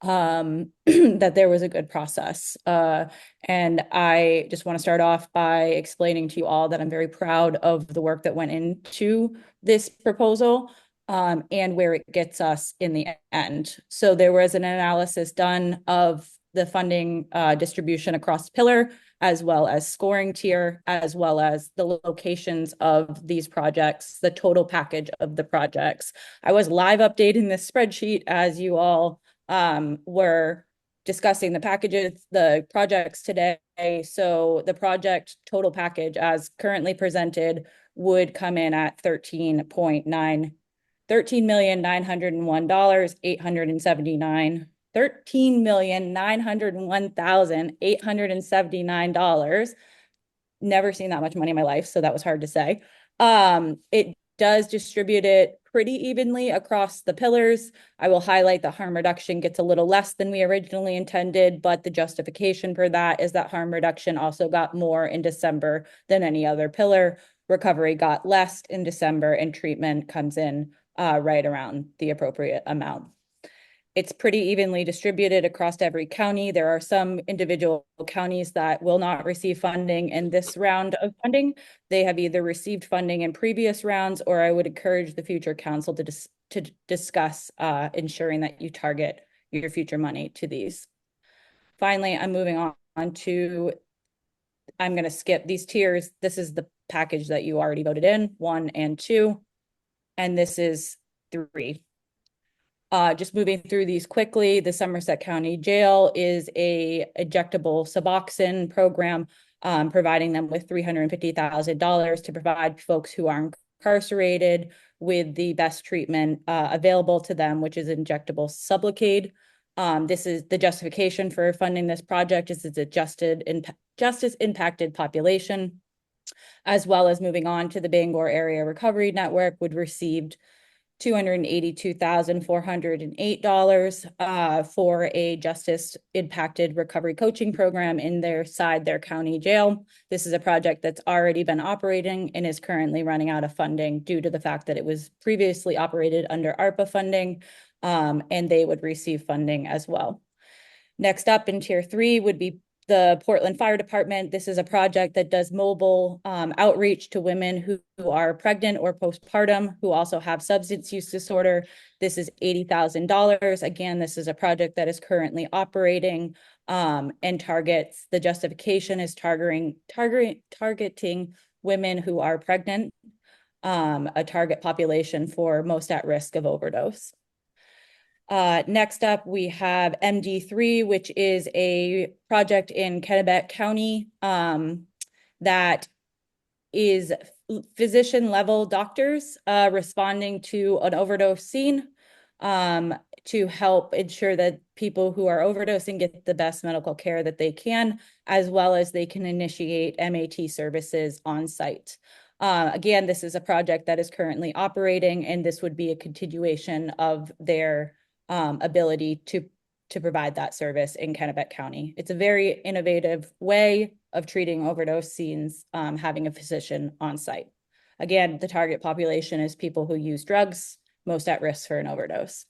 Speaker 17: that there was a good process. And I just want to start off by explaining to you all that I'm very proud of the work that went into this proposal and where it gets us in the end. So there was an analysis done of the funding distribution across pillar, as well as scoring tier, as well as the locations of these projects, the total package of the projects. I was live updating this spreadsheet as you all were discussing the packages, the projects today. So the project total package as currently presented would come in at $13,901,879. $13,901,879. Never seen that much money in my life, so that was hard to say. It does distribute it pretty evenly across the pillars. I will highlight that harm reduction gets a little less than we originally intended, but the justification for that is that harm reduction also got more in December than any other pillar. Recovery got less in December, and treatment comes in right around the appropriate amount. It's pretty evenly distributed across every county. There are some individual counties that will not receive funding in this round of funding. They have either received funding in previous rounds, or I would encourage the future council to discuss ensuring that you target your future money to these. Finally, I'm moving on to, I'm going to skip these tiers. This is the package that you already voted in, 1 and 2, and this is 3. Just moving through these quickly, the Somerset County Jail is a injectable Suboxone program, providing them with $350,000 to provide folks who are incarcerated with the best treatment available to them, which is injectable Sublocade. This is the justification for funding this project is it's a justice impacted population, as well as moving on to the Bangor Area Recovery Network would received $282,408 for a justice impacted recovery coaching program in their county jail. This is a project that's already been operating and is currently running out of funding due to the fact that it was previously operated under ARPA funding, and they would receive funding as well. Next up in tier 3 would be the Portland Fire Department. This is a project that does mobile outreach to women who are pregnant or postpartum, who also have substance use disorder. This is $80,000. Again, this is a project that is currently operating and targets, the justification is targeting women who are pregnant, a target population for most at risk of overdose. Next up, we have MD3, which is a project in Kennebec County that is physician level doctors responding to an overdose scene to help ensure that people who are overdosing get the best medical care that they can, as well as they can initiate MAT services on site. Again, this is a project that is currently operating, and this would be a continuation of their ability to provide that service in Kennebec County. It's a very innovative way of treating overdose scenes, having a physician on site. Again, the target population is people who use drugs, most at risk for an overdose.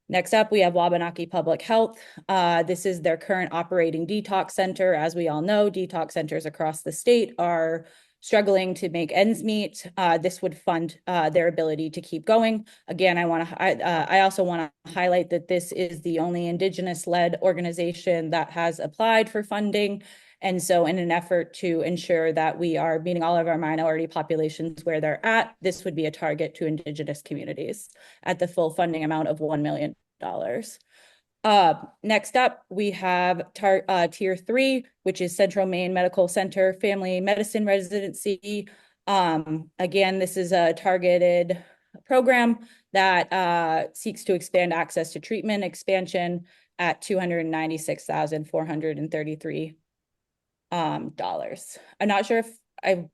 Speaker 17: Next up, we have Wabanaki Public Health. This is their current operating detox center. As we all know, detox centers across the state are struggling to make ends meet. This would fund their ability to keep going. Again, I also want to highlight that this is the only Indigenous-led organization that has applied for funding. And so in an effort to ensure that we are meeting all of our minority populations where they're at, this would be a target to Indigenous communities at the full funding amount of $1 million. Next up, we have Tier 3, which is Central Maine Medical Center Family Medicine Residency. Again, this is a targeted program that seeks to expand access to treatment expansion at $296,433. I'm not sure if I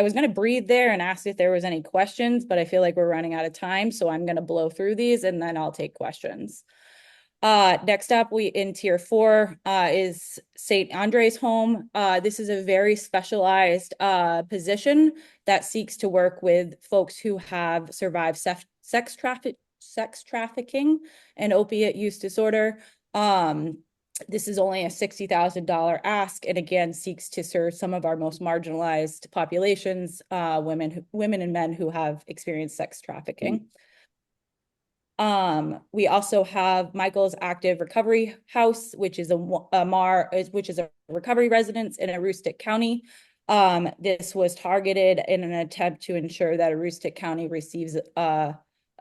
Speaker 17: was going to breathe there and ask if there was any questions, but I feel like we're running out of time, so I'm going to blow through these and then I'll take questions. Next up, we in Tier 4 is St. Andre's Home. This is a very specialized position that seeks to work with folks who have survived sex trafficking and opiate use disorder. This is only a $60,000 ask, and again seeks to serve some of our most marginalized populations, women and men who have experienced sex trafficking. We also have Michael's Active Recovery House, which is a recovery residence in Aroostook County. This was targeted in an attempt to ensure that Aroostook County receives a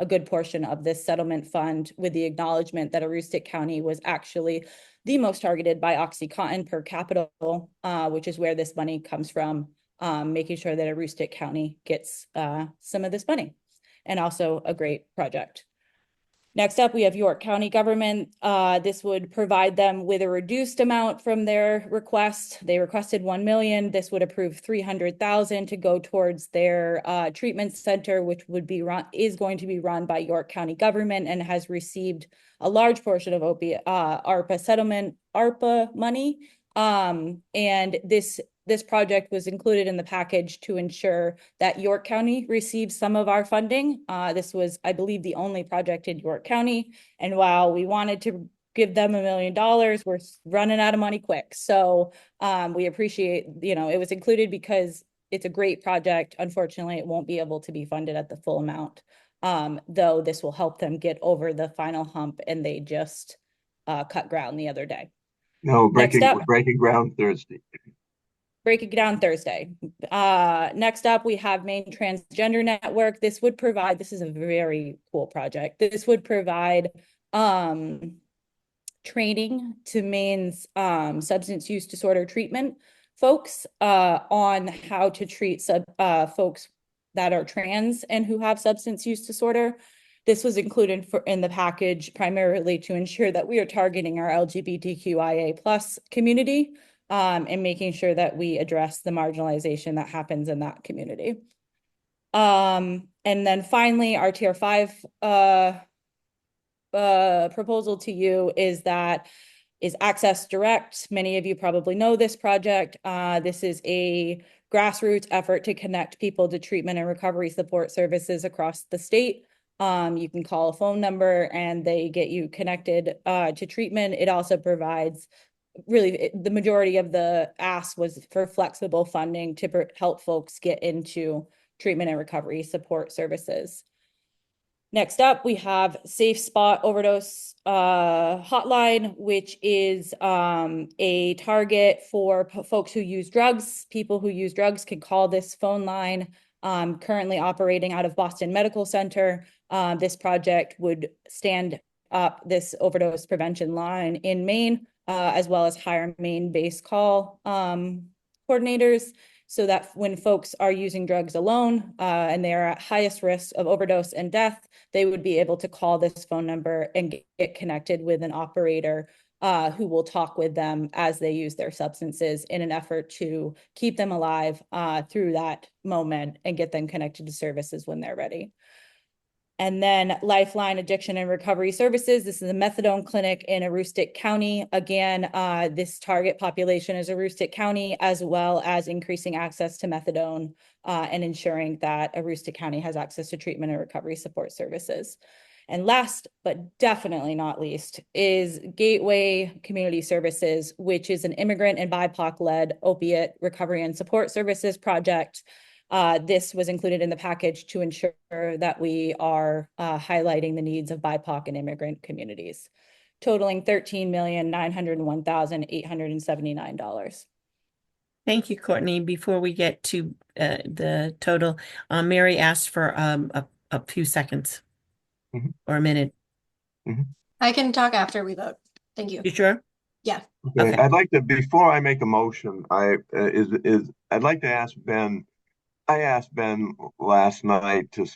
Speaker 17: good portion of this settlement fund, with the acknowledgement that Aroostook County was actually the most targeted by OxyContin per capita, which is where this money comes from, making sure that Aroostook County gets some of this money, and also a great project. Next up, we have York County government. This would provide them with a reduced amount from their request. They requested $1 million. This would approve $300,000 to go towards their treatment center, which is going to be run by York County government and has received a large portion of ARPA money. And this project was included in the package to ensure that York County receives some of our funding. This was, I believe, the only project in York County. And while we wanted to give them $1 million, we're running out of money quick. So we appreciate, it was included because it's a great project. Unfortunately, it won't be able to be funded at the full amount, though this will help them get over the final hump, and they just cut ground the other day.
Speaker 5: No, we're breaking ground Thursday.
Speaker 17: Breaking down Thursday. Next up, we have Maine Transgender Network. This is a very cool project. This would provide training to Maine's substance use disorder treatment folks on how to treat folks that are trans and who have substance use disorder. This was included in the package primarily to ensure that we are targeting our LGBTQIA+ community, and making sure that we address the marginalization that happens in that community. And then finally, our Tier 5 proposal to you is Access Direct. Many of you probably know this project. This is a grassroots effort to connect people to treatment and recovery support services across the state. You can call a phone number and they get you connected to treatment. It also provides, really, the majority of the ask was for flexible funding to help folks get into treatment and recovery support services. Next up, we have Safe Spot Overdose Hotline, which is a target for folks who use drugs. People who use drugs can call this phone line, currently operating out of Boston Medical Center. This project would stand up this overdose prevention line in Maine, as well as hire Maine-based call coordinators, so that when folks are using drugs alone and they are at highest risk of overdose and death, they would be able to call this phone number and get connected with an operator who will talk with them as they use their substances in an effort to keep them alive through that moment and get them connected to services when they're ready. And then Lifeline Addiction and Recovery Services. This is a methadone clinic in Aroostook County. Again, this target population is Aroostook County, as well as increasing access to methadone and ensuring that Aroostook County has access to treatment and recovery support services. And last, but definitely not least, is Gateway Community Services, which is an immigrant and BIPOC-led opiate recovery and support services project. This was included in the package to ensure that we are highlighting the needs of BIPOC and immigrant communities, totaling $13,901,879.
Speaker 1: Thank you, Courtney. Before we get to the total, Mary asked for a few seconds or a minute.
Speaker 4: I can talk after we vote. Thank you.
Speaker 1: You sure?
Speaker 4: Yeah.
Speaker 5: Okay. I'd like to, before I make a motion, I'd like to ask Ben. I asked Ben last night to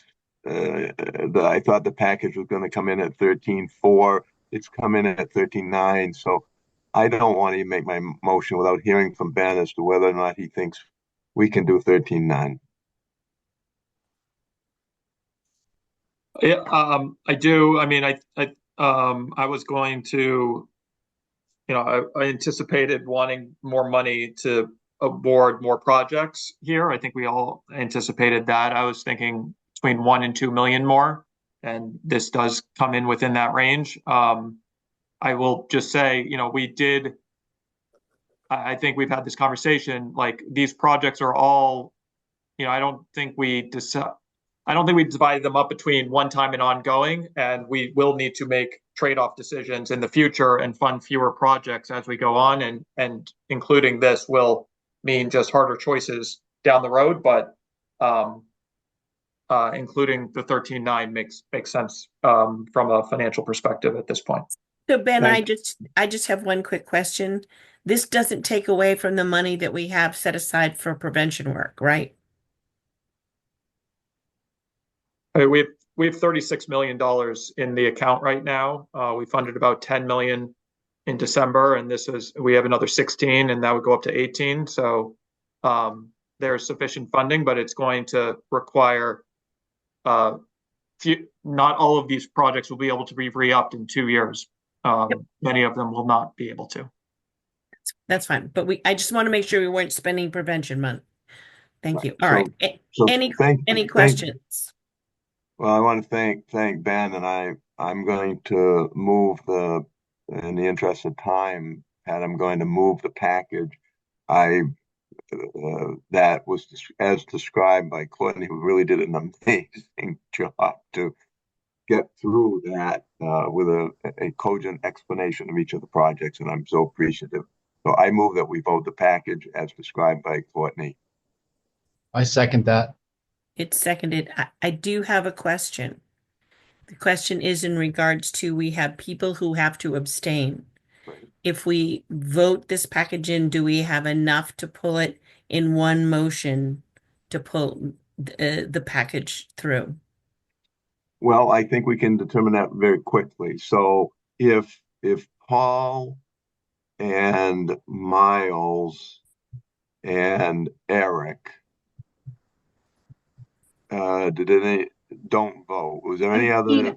Speaker 5: that I thought the package was going to come in at 13.4. It's come in at 13.9. So I don't want to make my motion without hearing from Ben as to whether or not he thinks we can do 13.9.
Speaker 9: Yeah, I do. I mean, I was going to, I anticipated wanting more money to award more projects here. I think we all anticipated that. I was thinking between 1 and 2 million more, and this does come in within that range. I will just say, I think we've had this conversation, like these projects are all, I don't think we divided them up between one time and ongoing, and we will need to make trade-off decisions in the future and fund fewer projects as we go on, and including this will mean just harder choices down the road, but including the 13.9 makes sense from a financial perspective at this point.
Speaker 1: So Ben, I just have one quick question. This doesn't take away from the money that we have set aside for prevention work, right?
Speaker 9: We have $36 million in the account right now. We funded about 10 million in December, and we have another 16, and that would go up to 18. So there's sufficient funding, but it's going to require not all of these projects will be able to be re-upped in 2 years. Many of them will not be able to.
Speaker 1: That's fine, but I just want to make sure we weren't spending prevention money. Thank you. All right. Any questions?
Speaker 5: Well, I want to thank Ben, and I'm going to move in the interest of time, and I'm going to move the package. That was as described by Courtney, who really did an amazing job to get through that with a cogent explanation of each of the projects, and I'm so appreciative. So I move that we vote the package as described by Courtney.
Speaker 10: I second that.
Speaker 1: It's seconded. I do have a question. The question is in regards to we have people who have to abstain.
Speaker 5: Right.
Speaker 1: If we vote this package in, do we have enough to pull it in one motion to pull the package through?
Speaker 5: Well, I think we can determine that very quickly. So if Paul and Miles and Eric don't vote, was there any other?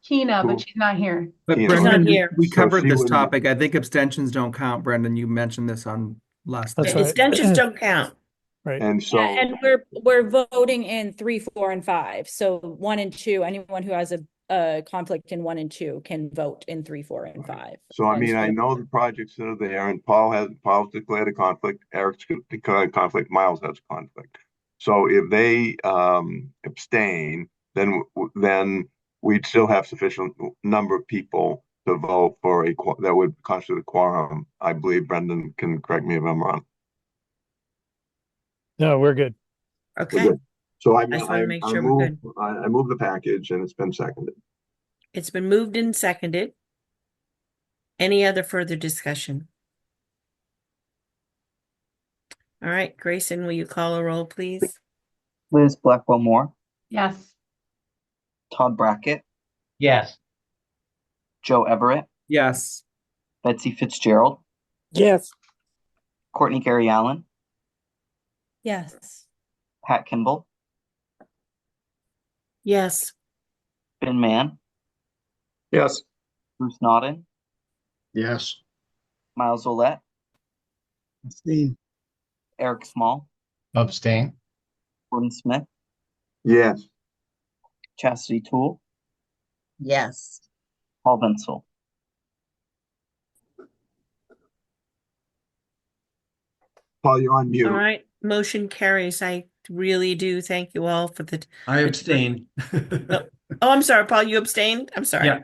Speaker 8: Tina, but she's not here.
Speaker 6: But
Speaker 5: Tina,
Speaker 6: Brendan,
Speaker 1: not here.
Speaker 6: we covered
Speaker 5: she
Speaker 6: this
Speaker 5: wouldn't-
Speaker 6: topic. I think abstentions don't count, Brendan. You mentioned this on last
Speaker 13: That's
Speaker 6: time.
Speaker 13: right.
Speaker 1: Abstentions don't count.
Speaker 13: Right.
Speaker 5: And so
Speaker 17: And we're voting in 3, 4, and 5. So 1 and 2, anyone who has a conflict in 1 and 2 can vote in 3, 4, and 5.
Speaker 5: So I mean, I know the projects that are there, and Paul's declared a conflict, Eric's declared a conflict, Miles has a conflict. So if they abstain, then we'd still have sufficient number of people to vote for that would constitute a quorum. I believe Brendan can correct me if I'm wrong.
Speaker 13: No, we're good.
Speaker 1: Okay.
Speaker 5: So I
Speaker 1: just want to make sure we're good.
Speaker 5: I move the package, and it's been seconded.
Speaker 1: It's been moved and seconded. Any other further discussion? All right, Grayson, will you call a roll, please?
Speaker 14: Liz Blackwell Moore,
Speaker 8: Yes.
Speaker 14: Todd Brackett,
Speaker 7: Yes.
Speaker 14: Joe Everett,
Speaker 6: Yes.
Speaker 14: Betsy Fitzgerald,
Speaker 15: Yes.
Speaker 14: Courtney Gary Allen,
Speaker 17: Yes.
Speaker 14: Pat Kimball,
Speaker 1: Yes.
Speaker 14: Ben Mann,
Speaker 9: Yes.
Speaker 14: Bruce Naughton,
Speaker 10: Yes.
Speaker 14: Miles Olette,
Speaker 2: Abstain.
Speaker 14: Eric Small,
Speaker 10: Abstain.
Speaker 14: Gordon Smith,
Speaker 5: Yes.
Speaker 14: Chastity Toole,
Speaker 11: Yes.
Speaker 14: Paul Wenzel.
Speaker 5: Paul, you're on mute.
Speaker 1: All right, motion carries. I really do thank you all for
Speaker 3: I
Speaker 1: the
Speaker 3: abstain.
Speaker 1: Oh, I'm sorry, Paul, you abstained? I'm sorry.
Speaker 3: Yeah.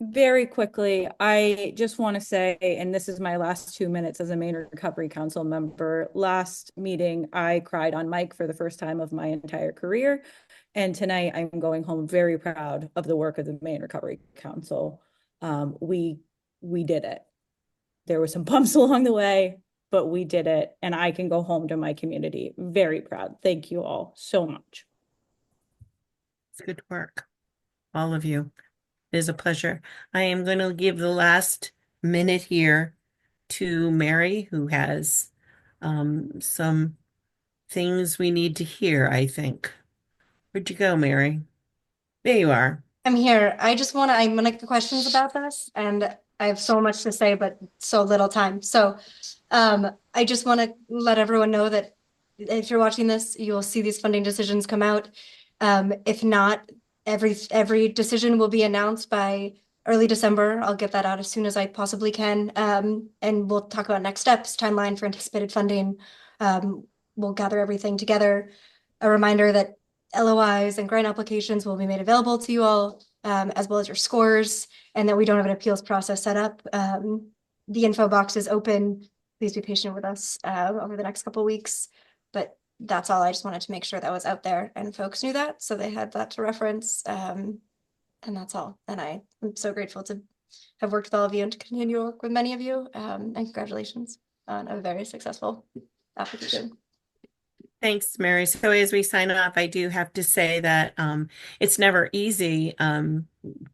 Speaker 17: Very quickly, I just want to say, and this is my last 2 minutes as a Maine Recovery Council member. Last meeting, I cried on mic for the first time of my entire career. And tonight I'm going home very proud of the work of the Maine Recovery Council. We did it. There were some bumps along the way, but we did it. And I can go home to my community very proud. Thank you all so much.
Speaker 1: It's good work, all of you. It is a pleasure. I am going to give the last minute here to Mary, who has some things we need to hear, I think. Where'd you go, Mary? There you are.
Speaker 4: I'm here. I'm gonna get questions about this, and I have so much to say, but so little time. So I just want to let everyone know that if you're watching this, you will see these funding decisions come out. If not, every decision will be announced by early December. I'll get that out as soon as I possibly can. And we'll talk about next steps, timeline for anticipated funding. We'll gather everything together. A reminder that LOIs and grant applications will be made available to you all, as well as your scores, and that we don't have an appeals process set up. The info box is open. Please be patient with us over the next couple of weeks. But that's all. I just wanted to make sure that was out there and folks knew that, so they had that to reference. And that's all. And I am so grateful to have worked with all of you and to continue to work with many of you. And congratulations on a very successful application.
Speaker 1: Thanks, Mary. So as we sign off, I do have to say that it's never easy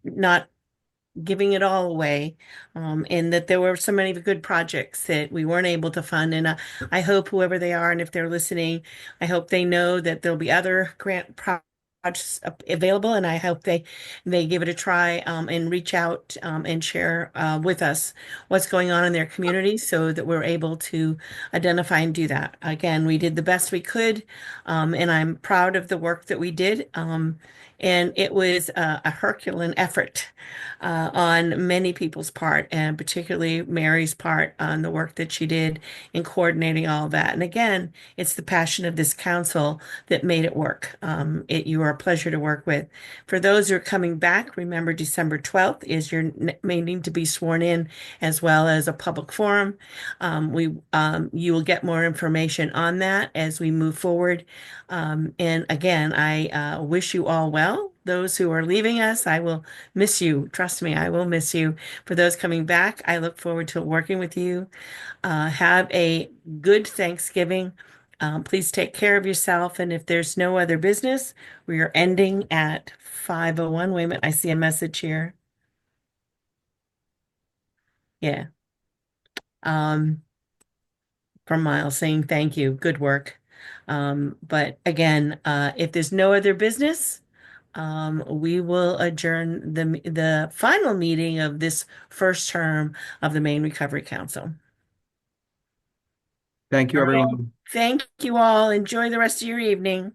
Speaker 1: not giving it all away, and that there were so many good projects that we weren't able to fund. And I hope whoever they are, and if they're listening, I hope they know that there'll be other grant projects available, and I hope they give it a try, and reach out and share with us what's going on in their community so that we're able to identify and do that. Again, we did the best we could, and I'm proud of the work that we did. And it was a Herculean effort on many people's part, and particularly Mary's part on the work that she did in coordinating all that. And again, it's the passion of this council that made it work. You are a pleasure to work with. For those who are coming back, remember December 12th is your meeting to be sworn in, as well as a public forum. You will get more information on that as we move forward. And again, I wish you all well. Those who are leaving us, I will miss you. Trust me, I will miss you. For those coming back, I look forward to working with you. Have a good Thanksgiving. Please take care of yourself. And if there's no other business, we are ending at 5:01. Wait a minute, I see a message here. Yeah. From Miles saying thank you. Good work. But again, if there's no other business, we will adjourn the final meeting of this first term of the Maine Recovery Council.
Speaker 6: Thank you,
Speaker 1: All right.
Speaker 6: everyone.
Speaker 1: Thank you all. Enjoy the rest of your evening.